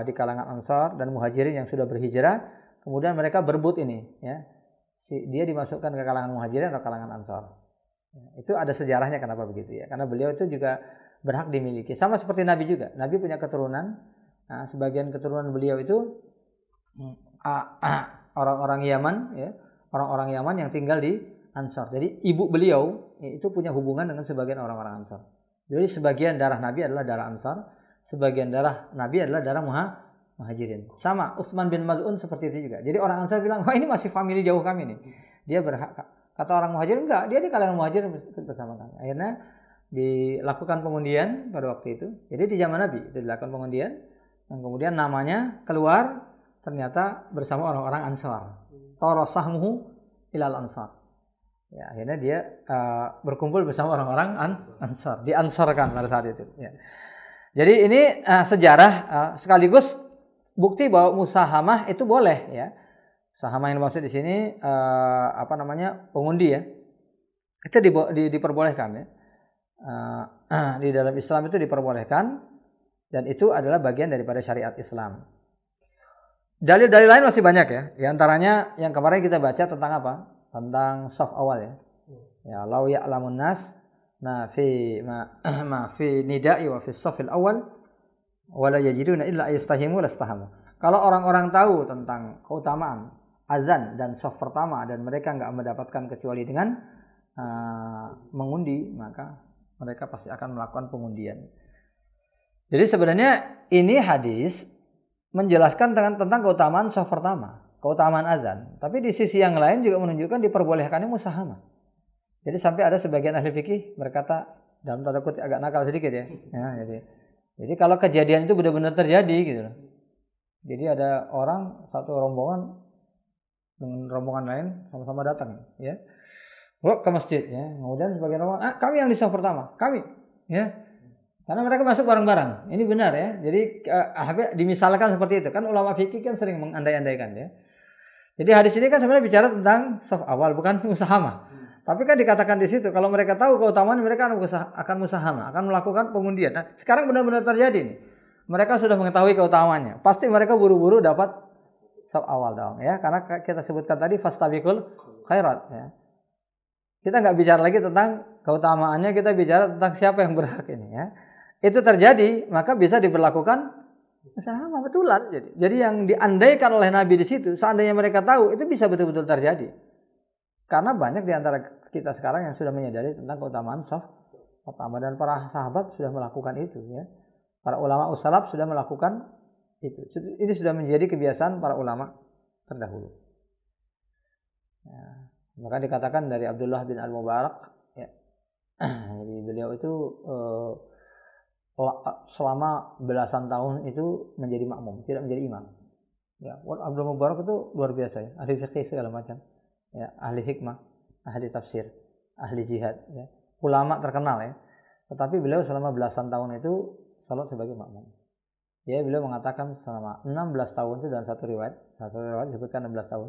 di kalangan Ansar dan Muhajirin yang sudah berhijrah, kemudian mereka berebut ini, ya. Dia dimasukkan ke kalangan Muhajirin atau kalangan Ansar. Itu ada sejarahnya kenapa begitu, ya. Karena beliau itu juga berhak dimiliki. Sama seperti Nabi juga. Nabi punya keturunan. Nah, sebagian keturunan beliau itu orang-orang Yaman, ya. Orang-orang Yaman yang tinggal di Ansar. Jadi ibu beliau itu punya hubungan dengan sebagian orang-orang Ansar. Jadi sebagian darah Nabi adalah darah Ansar, sebagian darah Nabi adalah darah Muhajirin. Sama Utsman bin Maz'un seperti itu juga. Jadi orang Ansar bilang, wah ini masih famili jauh kami nih. Dia berhak. Kata orang Muhajirin, enggak, dia di kalangan Muhajirin bersama kami. Akhirnya dilakukan pengundian pada waktu itu. Jadi di zaman Nabi itu dilakukan pengundian, dan kemudian namanya keluar ternyata bersama orang-orang Ansar. Tarasahmuhu ilal Ansar. Ya, akhirnya dia berkumpul bersama orang-orang Ansar, diansarkan pada saat itu. Ya. Jadi ini sejarah sekaligus bukti bahwa musahamah itu boleh, ya. Musahamah yang dimaksud di sini pengundi, ya. Itu diperbolehkan, ya. Di dalam Islam itu diperbolehkan, dan itu adalah bagian daripada syariat Islam. Dalil-dalil lain masih banyak, ya. Di antaranya yang kemarin kita baca tentang apa? Tentang shaf awal, ya. Ya, lau ya'lamun nas ma fi nida'i wa fi shafil awal wa la yajiduna illa ayastahimu lastahamu. Kalau orang-orang tahu tentang keutamaan azan dan shaf pertama dan mereka enggak mendapatkan kecuali dengan mengundi, maka mereka pasti akan melakukan pengundian. Jadi sebenarnya ini hadis menjelaskan tentang keutamaan shaf pertama, keutamaan azan. Tapi di sisi yang lain juga menunjukkan diperbolehkannya musahamah. Jadi sampai ada sebagian ahli fikih berkata, dalam tanda kutip agak nakal sedikit, ya. Jadi kalau kejadian itu benar-benar terjadi gitu loh. Jadi ada orang satu rombongan dengan rombongan lain sama-sama datang, ya. Ke masjid, ya. Kemudian sebagian rombongan, kami yang di shaf pertama, kami, ya. Karena mereka masuk bareng-bareng. Ini benar, ya. Jadi dimisalkan seperti itu. Kan ulama fikih kan sering mengandai-andaikan, ya. Jadi hadis ini kan sebenarnya bicara tentang shaf awal, bukan musahamah. Tapi kan dikatakan di situ, kalau mereka tahu keutamaan, mereka akan musahamah, akan melakukan pengundian. Nah, sekarang benar-benar terjadi nih. Mereka sudah mengetahui keutamaannya. Pasti mereka buru-buru dapat shaf awal dong, ya. Karena kita sebutkan tadi fastabiqul khairat, ya. Kita nggak bicara lagi tentang keutamaannya, kita bicara tentang siapa yang berhak ini, ya. Itu terjadi, maka bisa diberlakukan musahamah, betulan. Jadi yang diandaikan oleh Nabi di situ, seandainya mereka tahu, itu bisa betul-betul terjadi. Karena banyak di antara kita sekarang yang sudah menyadari tentang keutamaan shaf pertama, dan para sahabat sudah melakukan itu, ya. Para ulama ussalaf sudah melakukan itu. Ini sudah menjadi kebiasaan para ulama terdahulu. Ya. Maka dikatakan dari Abdullah bin Al-Mubarak, ya. Jadi beliau itu selama belasan tahun itu menjadi makmum, tidak menjadi imam. Ya, Abdullah Mubarak itu luar biasa, ya. Ahli fikih segala macam. Ya, ahli hikmah, ahli tafsir, ahli jihad, ya. Ulama terkenal, ya. Tetapi beliau selama belasan tahun itu salat sebagai makmum. Ya, beliau mengatakan selama 16 tahun itu dalam satu riwayat disebutkan 16 tahun.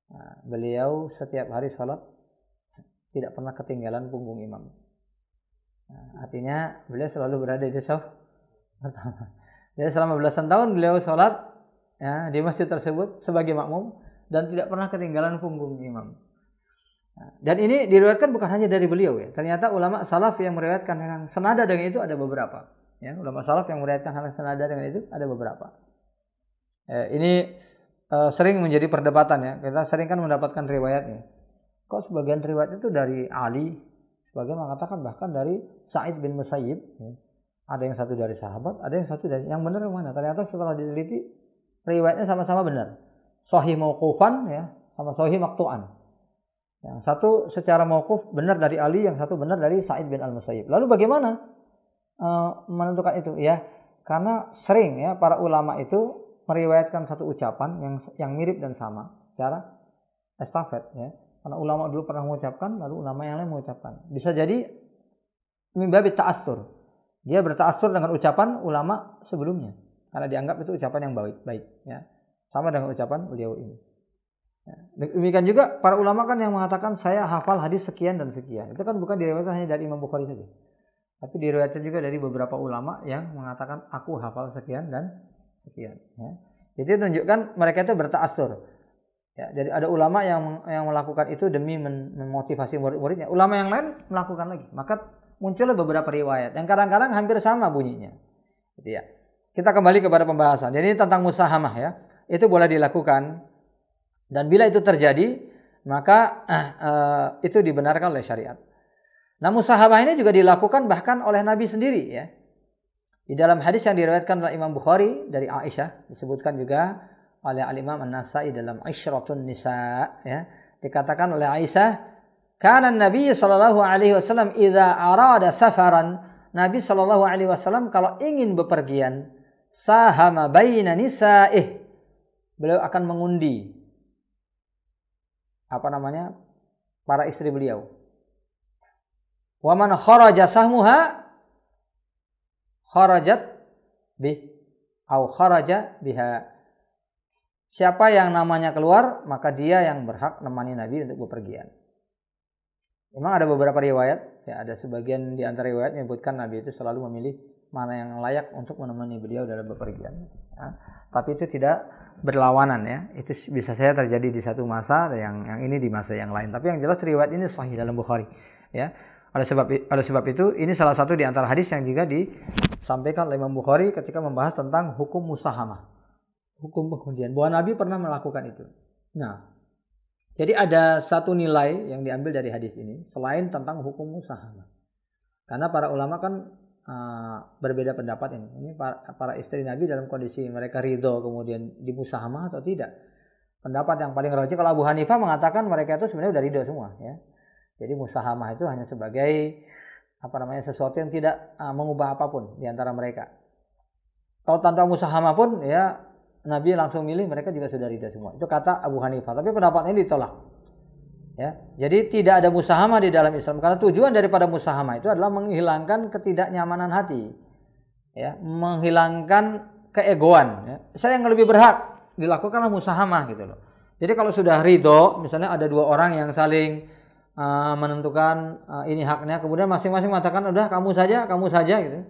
Nah, beliau setiap hari salat tidak pernah ketinggalan punggung imam. Nah, artinya beliau selalu berada di shaf pertama. Jadi selama belasan tahun beliau salat, ya, di masjid tersebut sebagai makmum dan tidak pernah ketinggalan punggung imam. Nah, dan ini diriwayatkan bukan hanya dari beliau, ya. Ternyata ulama salaf yang meriwayatkan yang senada dengan itu ada beberapa. Ya, ulama salaf yang meriwayatkan hal yang senada dengan itu ada beberapa. Ini sering menjadi perdebatan, ya. Kita sering kan mendapatkan riwayatnya. Kok sebagian riwayat itu dari Ali, sebagian mengatakan bahkan dari Sa'id bin Musayyib. Ya. Ada yang satu dari sahabat, ada yang satu dari yang benar yang mana? Ternyata setelah diteliti riwayatnya sama-sama benar. Sahih mauqufan, ya, sama sahih maqtu'an. Yang satu secara mauquf benar dari Ali, yang satu benar dari Sa'id bin Al-Musayyib. Lalu bagaimana menentukan itu, ya? Karena sering, ya, para ulama itu meriwayatkan satu ucapan yang mirip dan sama secara estafet, ya. Karena ulama dulu pernah mengucapkan, lalu ulama yang lain mengucapkan. Bisa jadi min babi ta'assur. Dia berta'assur dengan ucapan ulama sebelumnya karena dianggap itu ucapan yang baik, ya. Sama dengan ucapan beliau ini. Demikian juga para ulama kan yang mengatakan saya hafal hadis sekian dan sekian. Itu kan bukan diriwayatkan hanya dari Imam Bukhari saja. Tapi diriwayatkan juga dari beberapa ulama yang mengatakan aku hafal sekian dan sekian. Ya. Jadi menunjukkan mereka itu berta'assur. Ya, jadi ada ulama yang melakukan itu demi memotivasi murid-muridnya. Ulama yang lain melakukan lagi. Maka muncullah beberapa riwayat yang kadang-kadang hampir sama bunyinya. Gitu, ya. Kita kembali kepada pembahasan. Jadi ini tentang musahamah, ya. Itu boleh dilakukan, dan bila itu terjadi maka itu dibenarkan oleh syariat. Nah, musahamah ini juga dilakukan bahkan oleh Nabi sendiri, ya. Di dalam hadis yang diriwayatkan oleh Imam Bukhari dari Aisyah, disebutkan juga oleh Al-Imam An-Nasa'i dalam Ishratun Nisa, ya. Dikatakan oleh Aisyah, Kana Nabi sallallahu alaihi wasallam idza arada safaran, Nabi sallallahu alaihi wasallam kalau ingin bepergian, sahama baina nisa'ih, beliau akan mengundi para istri beliau. Wa man kharaja sahmuha kharajat bih au kharaja biha. Siapa yang namanya keluar, maka dia yang berhak nemani Nabi untuk bepergian. Memang ada beberapa riwayat, ya ada sebagian di antara riwayat menyebutkan Nabi itu selalu memilih mana yang layak untuk menemani beliau dalam bepergian. Ya. Tapi itu tidak berlawanan ya. Itu bisa saja terjadi di satu masa, yang ini di masa yang lain. Tapi yang jelas riwayat ini sahih dalam Bukhari. Ya. Oleh sebab itu ini salah satu di antara hadis yang juga disampaikan oleh Imam Bukhari ketika membahas tentang hukum musahamah, hukum pengundian, bahwa Nabi pernah melakukan itu. Nah, jadi ada satu nilai yang diambil dari hadis ini selain tentang hukum musahamah. Karena para ulama kan berbeda pendapat ini. Ini para istri Nabi dalam kondisi mereka ridho kemudian dimusahamah atau tidak. Pendapat yang paling rajih kalau Abu Hanifah mengatakan mereka itu sebenarnya sudah ridho semua ya. Jadi musahamah itu hanya sebagai sesuatu yang tidak mengubah apapun di antara mereka. Kalau tanpa musahamah pun ya Nabi langsung milih, mereka juga sudah ridha semua. Itu kata Abu Hanifah. Tapi pendapat ini ditolak. Ya, jadi tidak ada musahamah di dalam Islam. Karena tujuan daripada musahamah itu adalah menghilangkan ketidaknyamanan hati, ya, menghilangkan keegoan. Ya. Saya yang lebih berhak, dilakukanlah musahamah gitu loh. Jadi kalau sudah ridho, misalnya ada dua orang yang saling menentukan ini haknya, kemudian masing-masing mengatakan udah kamu saja gitu.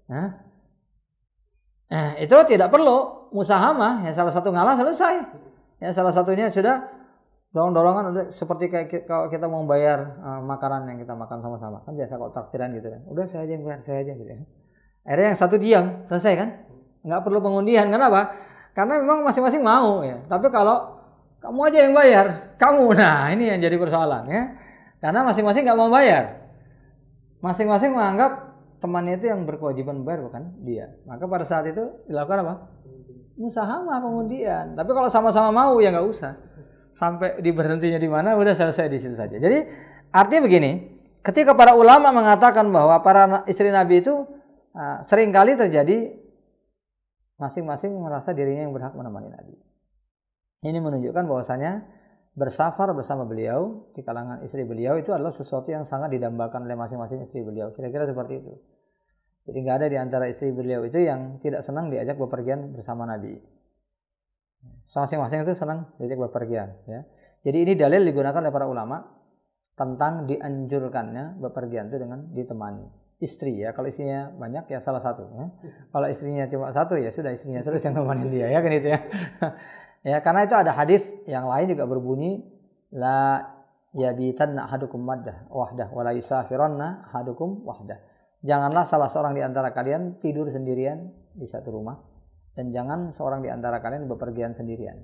Nah, itu tidak perlu musahamah, ya salah satu ngalah selesai. Ya salah satunya sudah dorong-dorongan, udah seperti kayak kalau kita mau bayar makanan yang kita makan sama-sama. Kan biasa kalau traktiran gitu kan. Udah saya aja yang bayar, saya aja gitu ya. Akhirnya yang satu diam, selesai kan? Enggak perlu pengundian. Kenapa? Karena memang masing-masing mau ya. Tapi kalau kamu aja yang bayar, kamu, nah ini yang jadi persoalan ya. Karena masing-masing enggak mau bayar. Masing-masing menganggap temannya itu yang berkewajiban bayar, bukan dia. Maka pada saat itu dilakukan apa? Musahamah, pengundian. Tapi kalau sama-sama mau ya nggak usah. Sampai di berhentinya di mana udah selesai di situ saja. Jadi artinya begini, ketika para ulama mengatakan bahwa para istri Nabi itu seringkali terjadi masing-masing merasa dirinya yang berhak menemani Nabi. Ini menunjukkan bahwasanya bersafar bersama beliau di kalangan istri beliau itu adalah sesuatu yang sangat didambakan oleh masing-masing istri beliau. Kira-kira seperti itu. Jadi nggak ada di antara istri beliau itu yang tidak senang diajak bepergian bersama Nabi. Masing-masing itu senang diajak bepergian. Ya. Jadi ini dalil digunakan oleh para ulama tentang dianjurkannya bepergian itu dengan ditemani istri ya. Kalau istrinya banyak ya salah satu. Ya. Kalau istrinya cuma satu ya sudah istrinya terus yang nemenin dia ya kan itu ya. Ya karena itu ada hadis yang lain juga berbunyi la yabitanna ahadukum wahdah wala yusafiranna ahadukum wahdah. Janganlah salah seorang di antara kalian tidur sendirian di satu rumah, dan jangan seorang di antara kalian bepergian sendirian.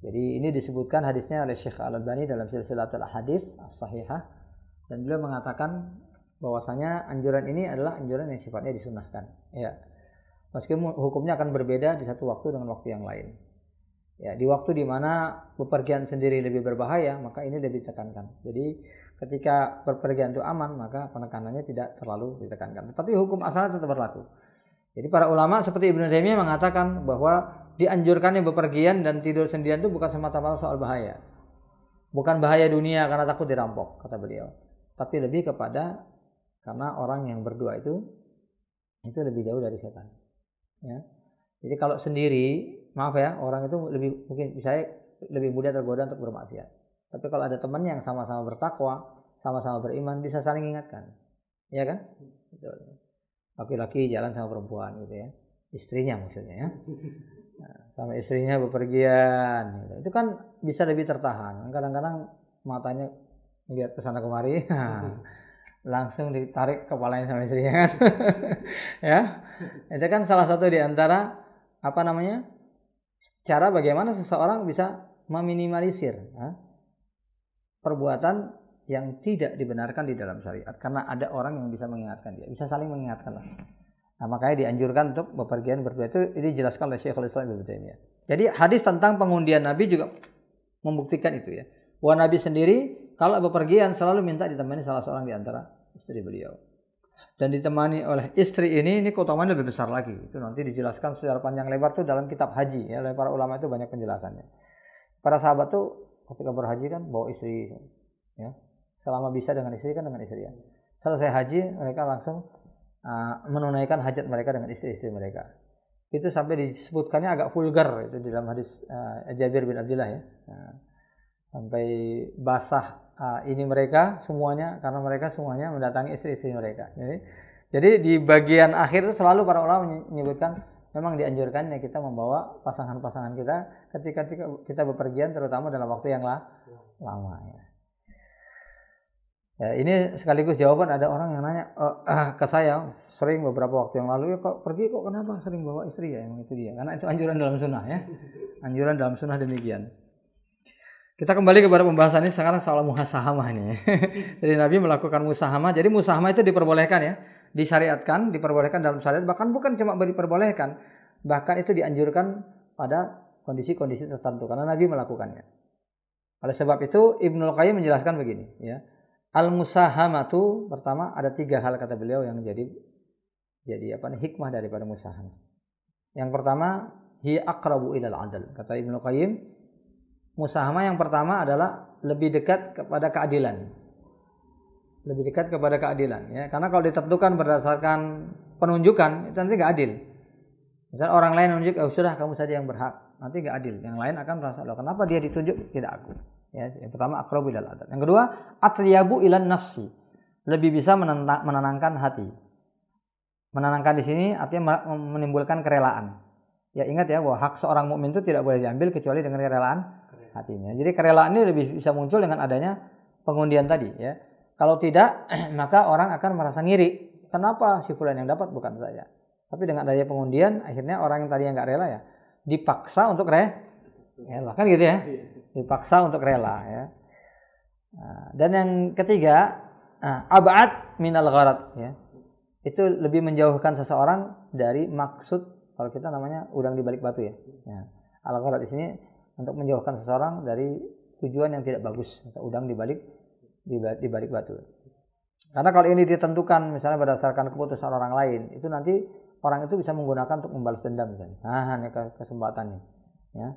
Jadi ini disebutkan hadisnya oleh Syekh Al-Albani dalam Silsilatul Ahadits As-Sahihah, dan beliau mengatakan bahwasanya anjuran ini adalah anjuran yang sifatnya disunahkan. Ya. Meskipun hukumnya akan berbeda di satu waktu dengan waktu yang lain. Ya, di waktu di mana bepergian sendiri lebih berbahaya, maka ini lebih ditekankan. Jadi ketika bepergian itu aman, maka penekanannya tidak terlalu ditekankan. Tetapi hukum asalnya tetap berlaku. Jadi para ulama seperti Ibnu Taimiyah mengatakan bahwa dianjurkannya bepergian dan tidur sendirian itu bukan semata-mata soal bahaya. Bukan bahaya dunia karena takut dirampok, kata beliau. Tapi lebih kepada karena orang yang berdua itu lebih jauh dari setan. Ya. Jadi kalau sendiri, maaf ya, orang itu mungkin bisa lebih mudah tergoda untuk bermaksiat. Tapi kalau ada teman yang sama-sama bertakwa, sama-sama beriman, bisa saling ingatkan. Iya kan? Laki-laki jalan sama perempuan gitu ya. Istrinya maksudnya ya. Nah, sama istrinya bepergian gitu. Itu kan bisa lebih tertahan. Kadang-kadang matanya lihat ke sana kemari. Langsung ditarik kepalanya sama istrinya kan. Ya. Itu kan salah satu di antara cara bagaimana seseorang bisa meminimalisir perbuatan yang tidak dibenarkan di dalam syariat, karena ada orang yang bisa mengingatkan dia, bisa saling mengingatkan lah. Nah, makanya dianjurkan untuk bepergian berdua itu dijelaskan oleh Syekhul Islam Ibnu Taimiyah. Jadi hadis tentang pengundian Nabi juga membuktikan itu ya. Bahwa Nabi sendiri kalau bepergian selalu minta ditemani salah seorang di antara istri beliau. Dan ditemani oleh istri ini keutamaannya lebih besar lagi. Itu nanti dijelaskan secara panjang lebar tuh dalam kitab haji ya, oleh para ulama itu banyak penjelasannya. Para sahabat tuh ketika berhaji kan bawa istri ya. Selama bisa dengan istri kan dengan istri ya. Selesai haji mereka langsung menunaikan hajat mereka dengan istri-istri mereka. Itu sampai disebutkannya agak vulgar itu di dalam hadis Jabir bin Abdullah ya. Sampai basah ini mereka semuanya karena mereka semuanya mendatangi istri-istri mereka. Jadi di bagian akhir itu selalu para ulama menyebutkan memang dianjurkannya kita membawa pasangan-pasangan kita ketika kita bepergian terutama dalam waktu yang lama ya. Ya, ini sekaligus jawaban ada orang yang nanya ke saya sering beberapa waktu yang lalu ya kok pergi kok kenapa sering bawa istri ya, emang itu dia karena itu anjuran dalam sunnah ya, anjuran dalam sunnah demikian. Kita kembali kepada pembahasan ini sekarang soal musahamah ini. Jadi Nabi melakukan musahamah. Jadi musahamah itu diperbolehkan ya, disyariatkan, diperbolehkan dalam syariat. Bahkan bukan cuma diperbolehkan, bahkan itu dianjurkan pada kondisi-kondisi tertentu karena Nabi melakukannya. Oleh sebab itu Ibnul Qayyim menjelaskan begini ya. Al-musahamatu pertama ada 3 hal kata beliau yang jadi hikmah daripada musahamah. Yang pertama, hi aqrabu ilal adl. Kata Ibnu Qayyim, musahamah yang pertama adalah lebih dekat kepada keadilan. Lebih dekat kepada keadilan ya. Karena kalau ditentukan berdasarkan penunjukan itu nanti enggak adil. Misalnya orang lain menunjuk, sudah kamu saja yang berhak. Nanti enggak adil. Yang lain akan merasa, loh kenapa dia ditunjuk tidak aku? Ya, yang pertama aqrabu ilal adl. Yang kedua, atyabu ilan nafsi. Lebih bisa menenangkan hati. Menenangkan di sini artinya menimbulkan kerelaan. Ya ingat ya bahwa hak seorang mukmin itu tidak boleh diambil kecuali dengan kerelaan hatinya. Jadi kerelaan ini lebih bisa muncul dengan adanya pengundian tadi ya. Kalau tidak maka orang akan merasa ngiri. Kenapa si fulan yang dapat bukan saya? Tapi dengan adanya pengundian akhirnya orang yang tadi yang enggak rela ya dipaksa untuk rela kan gitu ya. Dipaksa untuk rela ya. Dan yang ketiga, ab'ad minal gharad ya. Itu lebih menjauhkan seseorang dari maksud, kalau kita namanya udang di balik batu ya. Al-gharad di sini untuk menjauhkan seseorang dari tujuan yang tidak bagus, udang di balik batu. Karena kalau ini ditentukan misalnya berdasarkan keputusan orang lain, itu nanti orang itu bisa menggunakan untuk membalas dendam misalnya. Ini kesempatan nih. Ya.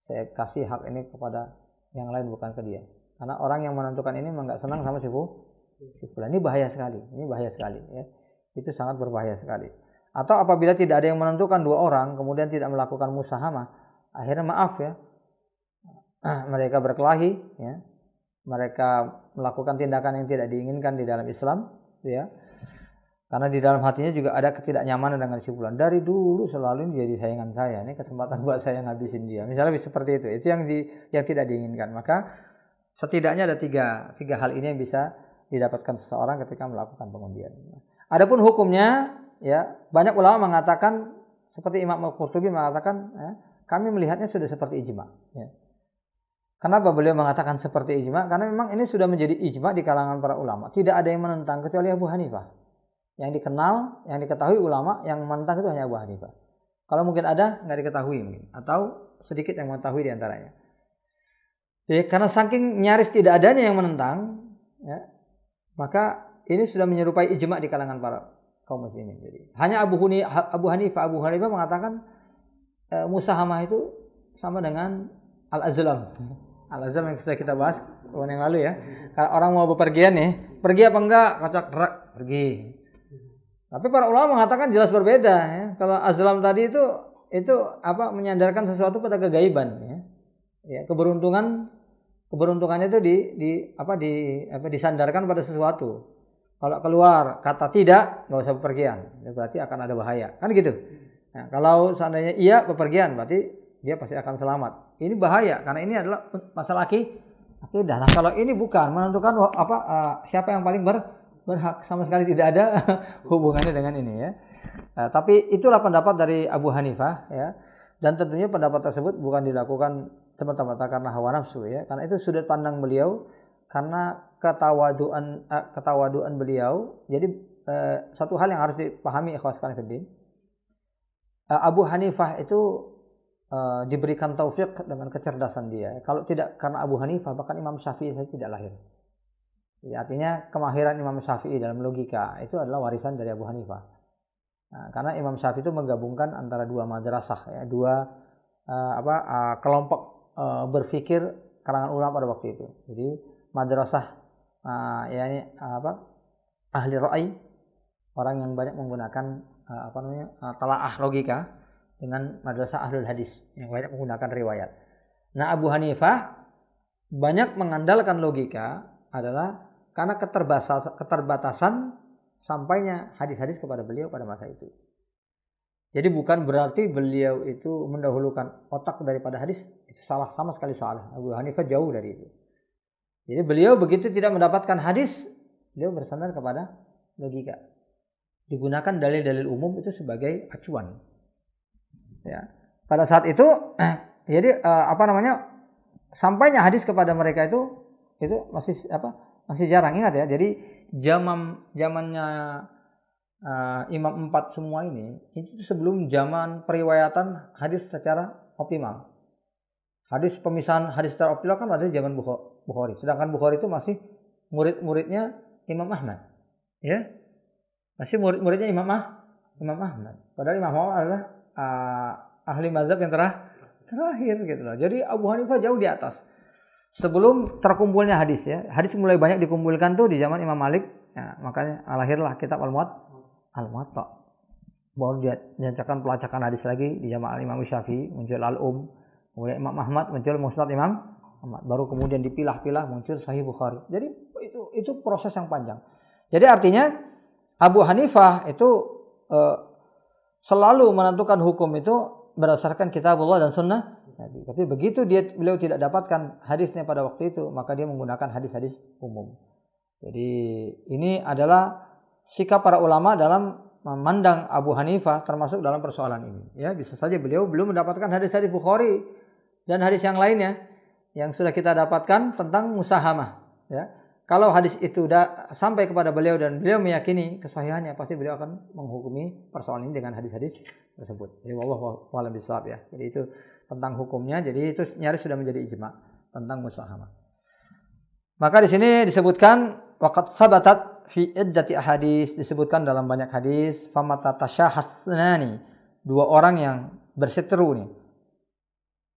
Saya kasih hak ini kepada yang lain bukan ke dia. Karena orang yang menentukan ini memang enggak senang sama si fulan. Ini bahaya sekali. Ya. Itu sangat berbahaya sekali. Atau apabila tidak ada yang menentukan 2 orang, kemudian tidak melakukan musahamah, akhirnya maaf ya, mereka berkelahi, ya, mereka melakukan tindakan yang tidak diinginkan di dalam Islam, ya. Karena di dalam hatinya juga ada ketidaknyamanan dengan si fulan. Dari dulu selalu jadi sayangan saya. Ini kesempatan buat saya ngabisin dia. Misalnya seperti itu. Itu yang tidak diinginkan. Maka setidaknya ada tiga hal ini yang bisa didapatkan seseorang ketika melakukan pengundian. Adapun hukumnya, ya banyak ulama mengatakan seperti Imam Al-Qurtubi mengatakan, ya, kami melihatnya sudah seperti ijma. Ya. Kenapa beliau mengatakan seperti ijma? Karena memang ini sudah menjadi ijma di kalangan para ulama. Tidak ada yang menentang kecuali Abu Hanifah. Yang dikenal, yang diketahui ulama yang menentang itu hanya Abu Hanifah. Kalau mungkin ada, nggak diketahui mungkin, atau sedikit yang mengetahui di antaranya. Jadi karena saking nyaris tidak adanya yang menentang, ya, maka ini sudah menyerupai ijma di kalangan para kaum muslimin. Jadi hanya Abu Hanifah mengatakan musahamah itu sama dengan al-azlam. Al-azlam yang sudah kita bahas yang lalu ya. Kalau orang mau bepergian nih, pergi apa enggak? Kocok pergi. Tapi para ulama mengatakan jelas berbeda ya. Kalau azlam tadi itu menyandarkan sesuatu pada kegaiban ya. Ya, keberuntungannya itu disandarkan pada sesuatu. Kalau keluar kata tidak, enggak usah bepergian. Berarti akan ada bahaya. Kan gitu. Nah, kalau seandainya iya bepergian berarti dia pasti akan selamat. Ini bahaya karena ini adalah masalah akidah. Nah, kalau ini bukan menentukan siapa yang paling berhak, sama sekali tidak ada hubungannya dengan ini ya. Tapi itulah pendapat dari Abu Hanifah ya. Dan tentunya pendapat tersebut bukan dilakukan semata-mata karena hawa nafsu ya. Karena itu sudut pandang beliau karena ketawaduan beliau. Jadi satu hal yang harus dipahami ikhwas fillah. Abu Hanifah itu diberikan taufik dengan kecerdasan dia. Kalau tidak karena Abu Hanifah, bahkan Imam Syafi'i saya tidak lahir. Jadi artinya kemahiran Imam Syafi'i dalam logika itu adalah warisan dari Abu Hanifah. Nah, karena Imam Syafi'i itu menggabungkan antara dua madrasah, ya, dua kelompok berpikir kalangan ulama pada waktu itu. Jadi madrasah ahli ra'i, orang yang banyak menggunakan talaah logika, dengan madrasah ahlul hadis yang banyak menggunakan riwayat. Nah, Abu Hanifah banyak mengandalkan logika adalah karena keterbatasan sampainya hadis-hadis kepada beliau pada masa itu. Jadi bukan berarti beliau itu mendahulukan otak daripada hadis, itu salah, sama sekali salah. Abu Hanifah jauh dari itu. Jadi beliau begitu tidak mendapatkan hadis, beliau bersandar kepada logika. Digunakan dalil-dalil umum itu sebagai acuan. Ya. Pada saat itu, jadi sampainya hadis kepada mereka itu masih jarang. Ingat ya, jadi zamannya Imam 4 semua ini itu sebelum zaman periwayatan hadis secara optimal. Hadis pemisahan hadis secara optimal kan ada di zaman Bukhari. Sedangkan Bukhari itu masih murid-muridnya Imam Ahmad. Ya. Masih murid-muridnya Imam Ahmad. Padahal Imam Ahmad adalah ahli mazhab yang terakhir gitu loh. Jadi Abu Hanifah jauh di atas. Sebelum terkumpulnya hadis ya. Hadis mulai banyak dikumpulkan tuh di zaman Imam Malik. Ya, makanya lahirlah kitab Al-Muwatta. Baru diajarkan pelacakan hadis lagi di zaman Imam Syafi'i, muncul Al-Um. Kemudian Imam Ahmad muncul Musnad Imam Ahmad. Baru kemudian dipilah-pilah muncul Sahih Bukhari. Jadi itu proses yang panjang. Jadi artinya Abu Hanifah itu selalu menentukan hukum itu berdasarkan kitabullah dan sunnah Nabi. Tapi begitu beliau tidak dapatkan hadisnya pada waktu itu, maka dia menggunakan hadis-hadis umum. Jadi ini adalah sikap para ulama dalam memandang Abu Hanifah termasuk dalam persoalan ini. Ya, bisa saja beliau belum mendapatkan hadis-hadis Bukhari dan hadis yang lainnya yang sudah kita dapatkan tentang musahamah. Ya. Kalau hadis itu sudah sampai kepada beliau dan beliau meyakini kesahihannya, pasti beliau akan menghukumi persoalan ini dengan hadis-hadis tersebut. Jadi wallahu a'lam bishawab ya. Jadi itu tentang hukumnya. Jadi itu nyaris sudah menjadi ijma tentang musahamah. Maka di sini disebutkan waqad sabatat fi iddati ahadits, disebutkan dalam banyak hadis, famata tasyahatnani, dua orang yang berseteru nih.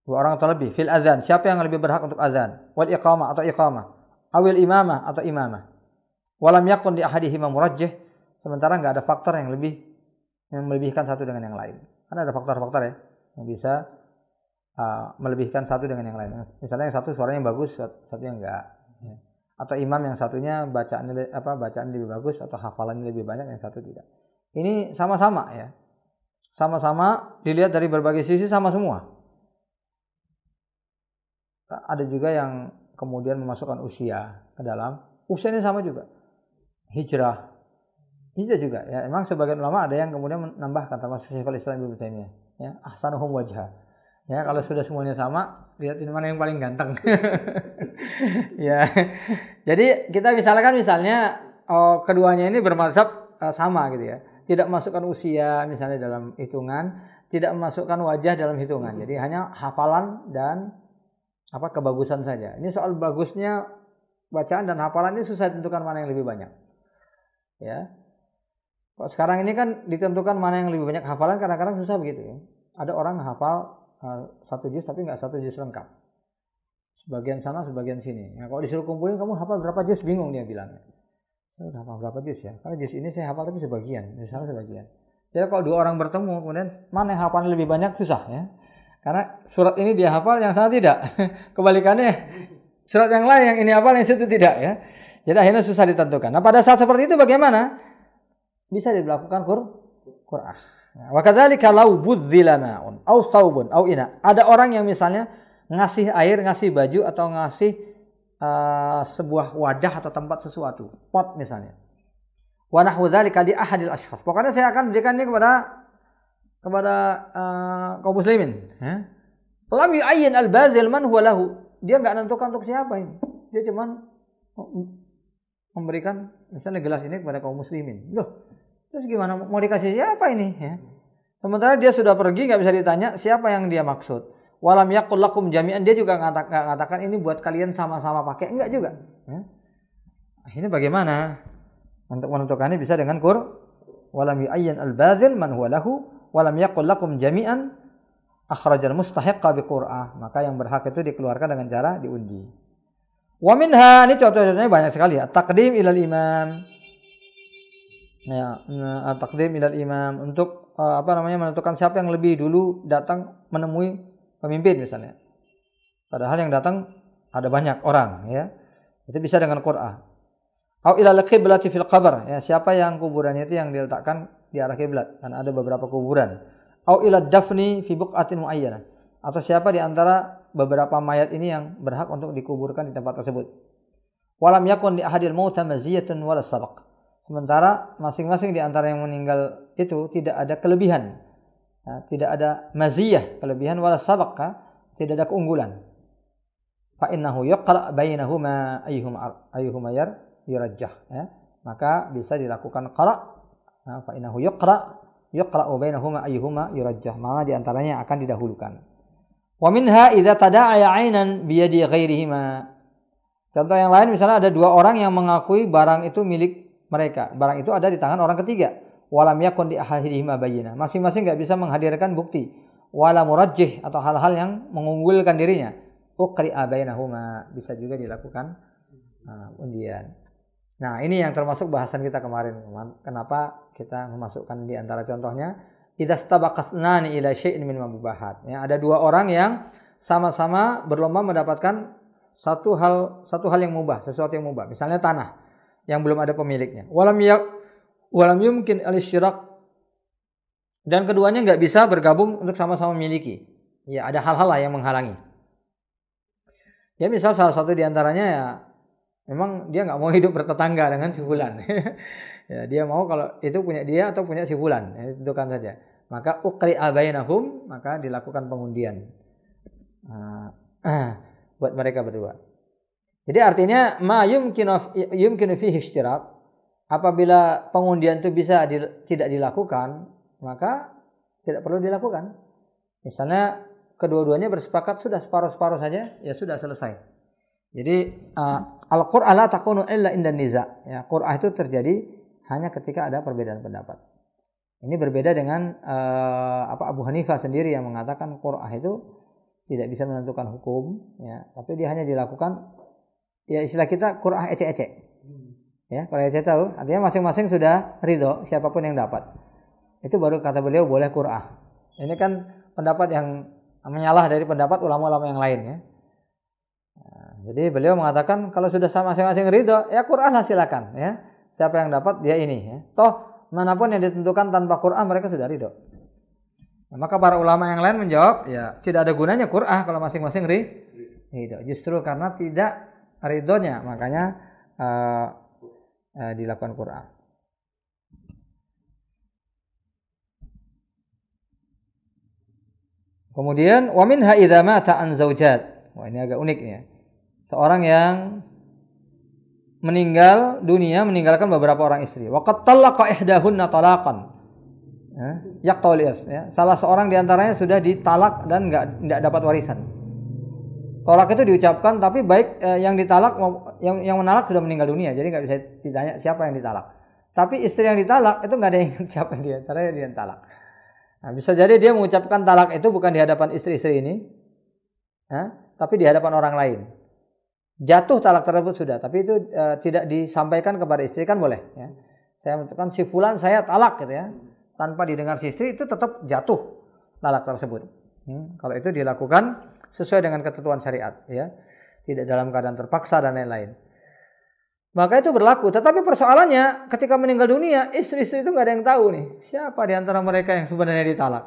Dua orang atau lebih fil adzan, siapa yang lebih berhak untuk azan? Wal iqamah atau iqamah. Awil imamah atau imamah. Walam yakun di ahadihima murajjih, sementara enggak ada faktor yang melebihkan satu dengan yang lain. Karena ada faktor-faktor ya yang bisa melebihkan satu dengan yang lain. Misalnya yang satu suaranya bagus, satunya enggak. Ya. Atau imam yang satunya bacaan lebih bagus atau hafalannya lebih banyak, yang satu tidak. Ini sama-sama ya. Sama-sama dilihat dari berbagai sisi sama semua. Ada juga yang kemudian memasukkan usia ke dalam. Usia ini sama juga. Hijrah juga ya. Emang sebagian ulama ada yang kemudian menambahkan, termasuk Syekhul Islam Ibnu Taimiyah, ya, ahsanuhum wajha. Ya, kalau sudah semuanya sama, lihat ini mana yang paling ganteng. Ya. Jadi kita misalnya keduanya ini bermazhab sama gitu ya. Tidak masukkan usia misalnya dalam hitungan, tidak memasukkan wajah dalam hitungan. Jadi hanya hafalan dan kebagusan saja. Ini soal bagusnya bacaan dan hafalan ini susah ditentukan mana yang lebih banyak. Ya. Kok sekarang ini kan ditentukan mana yang lebih banyak hafalan, kadang-kadang susah begitu ya. Ada orang hafal satu juz tapi nggak satu juz lengkap. Sebagian sana, sebagian sini. Ya, kalau disuruh kumpulin kamu hafal berapa juz, bingung dia bilangnya. Saya udah hafal berapa juz ya? Karena juz ini saya hafal tapi sebagian, di sana sebagian. Jadi kalau dua orang bertemu kemudian mana yang hafalnya lebih banyak, susah ya. Karena surat ini dia hafal, yang sana tidak. Kebalikannya, surat yang lain yang ini hafal, yang situ tidak ya. Jadi akhirnya susah ditentukan. Nah, pada saat seperti itu bagaimana? Bisa dilakukan qur'ah. Wa kadzalika law budzila ma'un aw thawbun aw ina. Ada orang yang misalnya ngasih air, ngasih baju atau ngasih sebuah wadah atau tempat sesuatu, pot misalnya. Wa nahwu dzalika li ahadil asykhas. Pokoknya saya akan berikan ini kepada kaum muslimin, ya. Lam yu'ayyin al-bazil man huwa lahu. Dia enggak menentukan untuk siapa ini. Dia cuma memberikan misalnya gelas ini kepada kaum muslimin. Loh, terus gimana mau dikasih siapa ini, ya? Sementara dia sudah pergi, nggak bisa ditanya siapa yang dia maksud. Walam yaqul lakum jami'an, dia juga nggak ngatakan ini buat kalian sama-sama pakai, enggak juga. Ya. Akhirnya bagaimana? Untuk menentukannya bisa dengan walam yu'ayyan al-badhil man huwa lahu walam yaqul lakum jami'an akhrajal mustahiqqa bi qur'ah. Maka yang berhak itu dikeluarkan dengan cara diundi. Wa minha, ini contoh-contohnya banyak sekali ya. Taqdim ilal imam. Ya, taqdim ilal imam untuk menentukan siapa yang lebih dulu datang menemui pemimpin misalnya. Padahal yang datang ada banyak orang ya. Itu bisa dengan qur'ah. Au ilal qiblati fil qabr, ya, siapa yang kuburannya itu yang diletakkan di arah kiblat, kan ada beberapa kuburan. Au ilad dafni fi buqatin muayyanah, atau siapa di antara beberapa mayat ini yang berhak untuk dikuburkan di tempat tersebut. Walam yakun li ahadil mauta maziyatun wala sabaq. Sementara masing-masing di antara yang meninggal itu tidak ada kelebihan. Ya, tidak ada maziyah, kelebihan wala sabaq, tidak ada keunggulan. Fa innahu yaqra bainahuma ayyuhuma yurajjah, ya. Maka bisa dilakukan qara, fa innahu yaqra'u bainahuma ayyuhuma yurajjah, maka di antaranya akan didahulukan. Wa minha idza tada'a 'ainan bi yadi ghairihima. Contoh yang lain misalnya ada dua orang yang mengakui barang itu milik mereka. Barang itu ada di tangan orang ketiga. Walam yakun di ahadihima bayyinah. Masing-masing enggak bisa menghadirkan bukti. Wala murajjih, atau hal-hal yang mengunggulkan dirinya. Uqri'a bainahuma, bisa juga dilakukan undian. Nah, ini yang termasuk bahasan kita kemarin. Kenapa kita memasukkan di antara contohnya idastabaqatnani ila syai'in min mabubahat. Ya, ada dua orang yang sama-sama berlomba mendapatkan satu hal yang mubah, sesuatu yang mubah. Misalnya tanah yang belum ada pemiliknya. Walam yumkin al-isyirak, dan keduanya enggak bisa bergabung untuk sama-sama memiliki. Ya, ada hal-hal lah yang menghalangi. Ya, misal salah satu di antaranya ya memang dia nggak mau hidup bertetangga dengan si fulan. Ya, dia mau kalau itu punya dia atau punya si fulan, ya, tentukan saja. Maka uqri'a bainahum, maka dilakukan pengundian buat mereka berdua. Jadi artinya ma yumkinu fihi ishtirak, apabila pengundian itu bisa tidak dilakukan, maka tidak perlu dilakukan. Misalnya kedua-duanya bersepakat sudah separuh-separuh saja, ya sudah selesai. Jadi al-qur'ah la takunu illa inda niza. Ya, qur'ah itu terjadi hanya ketika ada perbedaan pendapat. Ini berbeda dengan Abu Hanifah sendiri yang mengatakan qur'ah itu tidak bisa menentukan hukum, ya, tapi dia hanya dilakukan, ya istilah kita qur'ah ecek-ecek. Ya, kalau ecek tahu, artinya masing-masing sudah ridho siapapun yang dapat. Itu baru kata beliau boleh qur'ah. Ini kan pendapat yang menyalah dari pendapat ulama-ulama yang lain, ya. Jadi beliau mengatakan kalau sudah sama masing-masing ridho, ya Quran lah silakan, ya. Siapa yang dapat dia ini, ya. Toh manapun yang ditentukan tanpa Quran mereka sudah ridho. Nah, maka para ulama yang lain menjawab, ya tidak ada gunanya Quran kalau masing-masing ridho. Justru karena tidak ridhonya makanya dilakukan Quran. Kemudian wa minha idza mata an zaujat. Wah, ini agak unik ya. Seorang yang meninggal dunia meninggalkan beberapa orang istri. Wa qad talaqa ihdahunna talaqan. Yaqta'ul irs, ya. Salah seorang di antaranya sudah ditalak dan enggak dapat warisan. Talak itu diucapkan tapi baik yang ditalak yang menalak sudah meninggal dunia. Jadi enggak bisa ditanya siapa yang ditalak. Tapi istri yang ditalak itu enggak ada yang siapa dia, karena dia yang talak. Nah, bisa jadi dia mengucapkan talak itu bukan di hadapan istri-istri ini, tapi di hadapan orang lain. Jatuh talak tersebut sudah, tapi itu tidak disampaikan kepada istri kan boleh. Ya. Saya menentukan si fulan saya talak gitu ya, tanpa didengar si istri itu tetap jatuh talak tersebut. Kalau itu dilakukan sesuai dengan ketentuan syariat, ya, tidak dalam keadaan terpaksa dan lain-lain. Maka itu berlaku. Tetapi persoalannya ketika meninggal dunia, istri-istri itu nggak ada yang tahu nih siapa di antara mereka yang sebenarnya ditalak.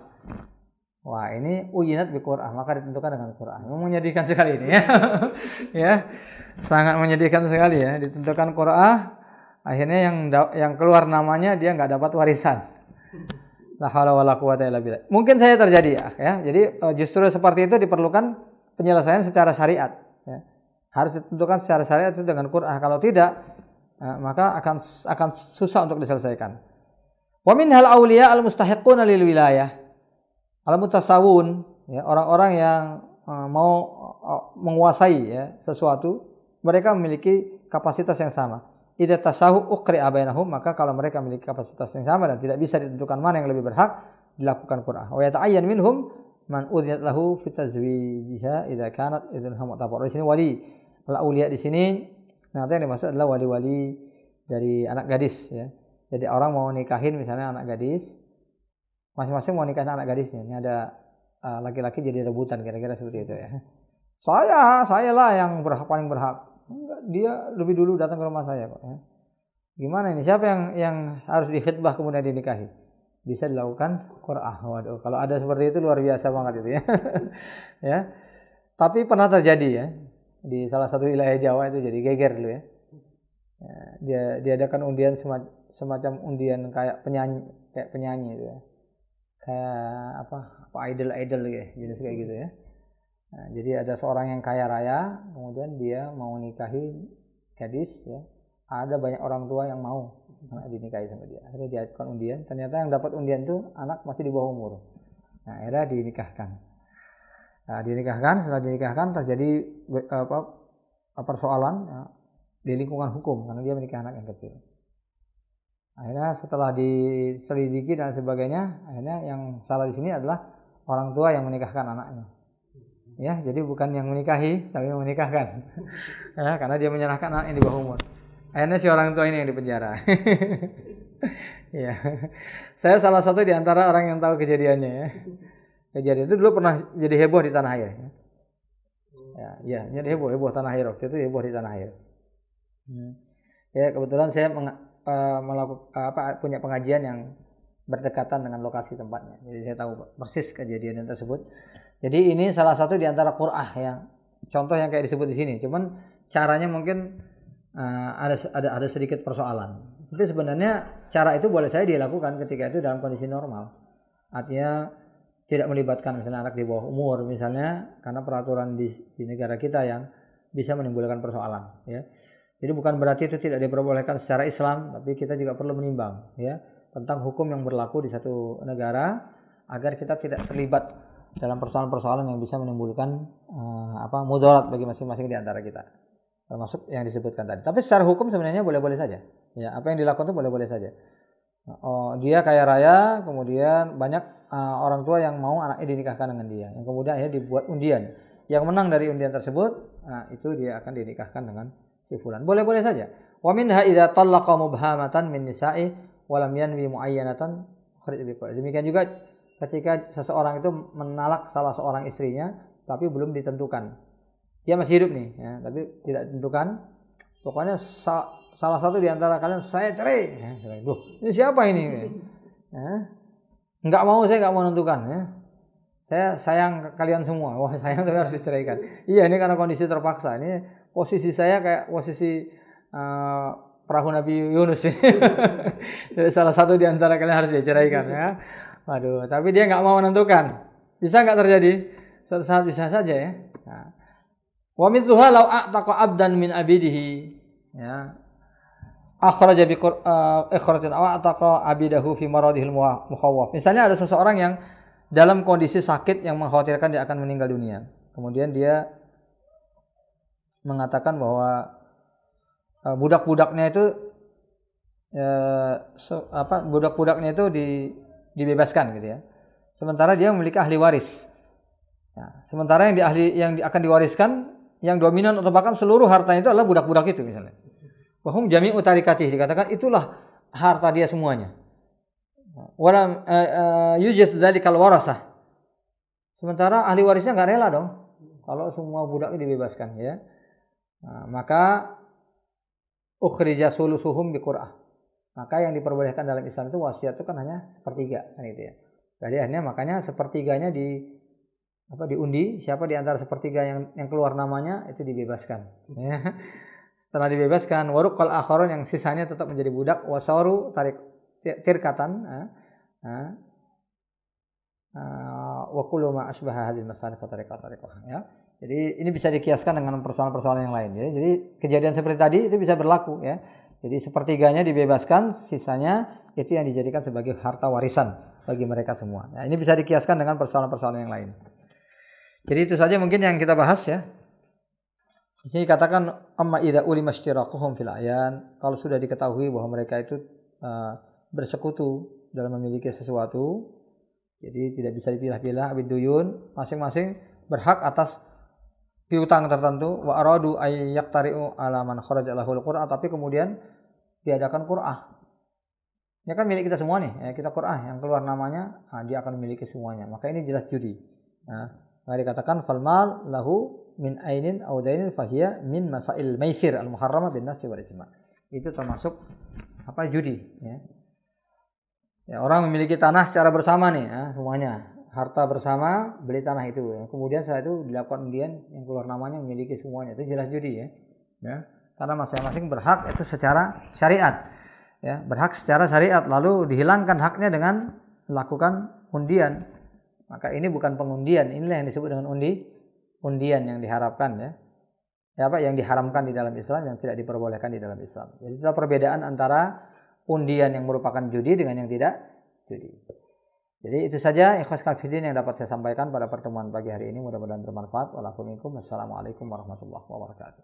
Wah, ini uyinat bi Qur'an, maka ditentukan dengan Qur'an. Menyedihkan sekali ini ya. Ya. Sangat menyedihkan sekali ya, ditentukan Qur'an, akhirnya yang keluar namanya dia enggak dapat warisan. La haula wala quwata illa billah. Mungkin saya terjadi ya. Jadi justru seperti itu diperlukan penyelesaian secara syariat, ya. Harus ditentukan secara syariat itu dengan Qur'an. Kalau tidak, maka akan susah untuk diselesaikan. Wa minhal auliya al mustahiquna lil wilayah. Al-mutasawun, ya, orang-orang yang mau menguasai ya sesuatu, mereka memiliki kapasitas yang sama. Idza tasawu uqri'a bainahum, maka kalau mereka memiliki kapasitas yang sama dan tidak bisa ditentukan mana yang lebih berhak, dilakukan qur'ah. Wa yata'ayyan minhum man udzinat lahu fi tazwijiha idza kanat idzunha mu'tabar. Di sini wali al-auliya di sini, nah yang dimaksud adalah wali-wali dari anak gadis ya. Jadi orang mau nikahin misalnya anak gadis, masing-masing mau nikahin anak gadisnya. Ini ada laki-laki jadi rebutan kira-kira seperti itu ya. Saya lah yang paling berhak. Enggak, dia lebih dulu datang ke rumah saya kok ya. Gimana ini? Siapa yang harus dikhitbah kemudian dinikahi? Bisa dilakukan qur'ah. Waduh, kalau ada seperti itu luar biasa banget itu ya. Ya. Tapi pernah terjadi ya di salah satu wilayah Jawa itu jadi geger dulu ya. Dia diadakan undian semacam undian kayak penyanyi itu ya. Kayak apa idol ya, jenis kayak gitu ya. Nah, jadi ada seorang yang kaya raya, kemudian dia mau nikahi gadis ya. Ada banyak orang tua yang mau anak dinikahi sama dia. Akhirnya diajukan undian, ternyata yang dapat undian itu anak masih di bawah umur. Nah, akhirnya dinikahkan. Setelah dinikahkan terjadi persoalan ya, di lingkungan hukum karena dia menikah anak yang kecil. Akhirnya setelah diselidiki dan sebagainya, akhirnya yang salah di sini adalah orang tua yang menikahkan anaknya. Ya, jadi bukan yang menikahi, tapi yang menikahkan. Ya, karena dia menyerahkan anak yang di bawah umur. Akhirnya si orang tua ini yang dipenjara. Ya. Saya salah satu di antara orang yang tahu kejadiannya ya. Kejadian itu dulu pernah jadi heboh di tanah air. Ya, jadi heboh tanah air waktu itu heboh di tanah air. Ya, kebetulan saya punya pengajian yang berdekatan dengan lokasi tempatnya. Jadi saya tahu persis kejadian tersebut. Jadi ini salah satu di antara qur'ah ya. Contoh yang kayak disebut di sini. Cuman caranya mungkin ada sedikit persoalan. Tapi sebenarnya cara itu boleh saya dilakukan ketika itu dalam kondisi normal. Artinya tidak melibatkan misalnya anak di bawah umur misalnya, karena peraturan di negara kita yang bisa menimbulkan persoalan ya. Jadi bukan berarti itu tidak diperbolehkan secara Islam, tapi kita juga perlu menimbang ya tentang hukum yang berlaku di satu negara agar kita tidak terlibat dalam persoalan-persoalan yang bisa menimbulkan mudarat bagi masing-masing di antara kita. Termasuk yang disebutkan tadi. Tapi secara hukum sebenarnya boleh-boleh saja. Ya, apa yang dilakukan itu boleh-boleh saja. Dia kaya raya, kemudian banyak orang tua yang mau anaknya dinikahkan dengan dia. Yang kemudian akhirnya dibuat undian. Yang menang dari undian tersebut, itu dia akan dinikahkan dengan si fulan. Boleh-boleh saja. Wa minha idza talaqa mubhamatan min nisa'i wa lam yanwi muayyanatan kharij biqaul. Demikian juga ketika seseorang itu menalak salah seorang istrinya tapi belum ditentukan. Dia masih hidup nih ya, tapi tidak ditentukan. Pokoknya salah satu di antara kalian saya cerai. Ya, ini siapa ini? Ya. Saya enggak mau menentukan ya. Saya sayang kalian semua. Wah, sayang tapi harus diceraikan. Iya, ini karena kondisi terpaksa. Ini posisi saya kayak posisi perahu Nabi Yunus ini. Jadi salah satu di antara kalian harus diceraikan ya. Waduh, tapi dia nggak mau menentukan. Bisa nggak terjadi? Suatu saat bisa saja ya. Wa mithluha law a'taqa 'abdan min abidihi ya. Akhraja bi ikhrajan aw a'taqa 'abidahu fi maradihil mukhawwaf. Misalnya ada seseorang yang dalam kondisi sakit yang mengkhawatirkan dia akan meninggal dunia. Kemudian dia mengatakan bahwa budak-budaknya itu dibebaskan gitu ya. Sementara dia memiliki ahli waris. Nah, sementara yang akan diwariskan yang dominan atau bahkan seluruh hartanya itu adalah budak-budak itu misalnya. Wahum jami'u tarikatih, dikatakan itulah harta dia semuanya. Walam yujaz dzalikal warasah. Sementara ahli warisnya enggak rela dong kalau semua budaknya dibebaskan ya. Nah, maka ukhrija sulusuhum biqur'ah. Maka yang diperbolehkan dalam Islam itu wasiat itu kan hanya sepertiga kan itu ya. Jadi akhirnya makanya sepertiganya diundi, siapa di antara sepertiga yang keluar namanya itu dibebaskan. Ya. Setelah dibebaskan, waruqal akharun yang sisanya tetap menjadi budak, wasaru tirkatan wa kullu ma asbaha hadhihi masalih fa tariqah ya. Jadi ini bisa dikiaskan dengan persoalan-persoalan yang lain ya. Jadi kejadian seperti tadi itu bisa berlaku ya. Jadi sepertiganya dibebaskan, sisanya itu yang dijadikan sebagai harta warisan. bagi mereka semua. Nah, ini bisa dikiaskan dengan persoalan-persoalan yang lain. Jadi itu saja mungkin yang kita bahas ya. Di sini katakan amma idza ulima ishtiraquhum fil ayan, kalau sudah diketahui bahwa mereka itu bersekutu dalam memiliki sesuatu, jadi tidak bisa dipilah-pilah biduyun, masing-masing berhak atas piutang tertentu, wa aradu ay yaqtari'u ala man kharaja lahul qur'ah, tapi kemudian diadakan qur'ah. Ini kan milik kita semua nih, ya, kita qur'ah yang keluar namanya, dia akan memiliki semuanya. Maka ini jelas judi. Nah, maka dikatakan fal mal lahu min ainin aw dainin fahiya min masail maisir al muharramah bin nasi wal ijma'. Itu termasuk judi, ya. Ya, orang memiliki tanah secara bersama nih, ya, semuanya. Harta bersama, beli tanah itu. Ya. Kemudian setelah itu dilakukan undian yang keluar namanya memiliki semuanya. Itu jelas judi, ya. Ya. Karena masing-masing berhak itu secara syariat. Ya, berhak secara syariat, lalu dihilangkan haknya dengan melakukan undian. Maka ini bukan pengundian, inilah yang disebut dengan undian yang diharapkan, ya. Ya, yang diharamkan di dalam Islam, yang tidak diperbolehkan di dalam Islam. Jadi itulah perbedaan antara undian yang merupakan judi dengan yang tidak judi. Jadi itu saja ikhwas fillah yang dapat saya sampaikan pada pertemuan pagi hari ini, mudah-mudahan bermanfaat. Wassalamualaikum warahmatullahi wabarakatuh.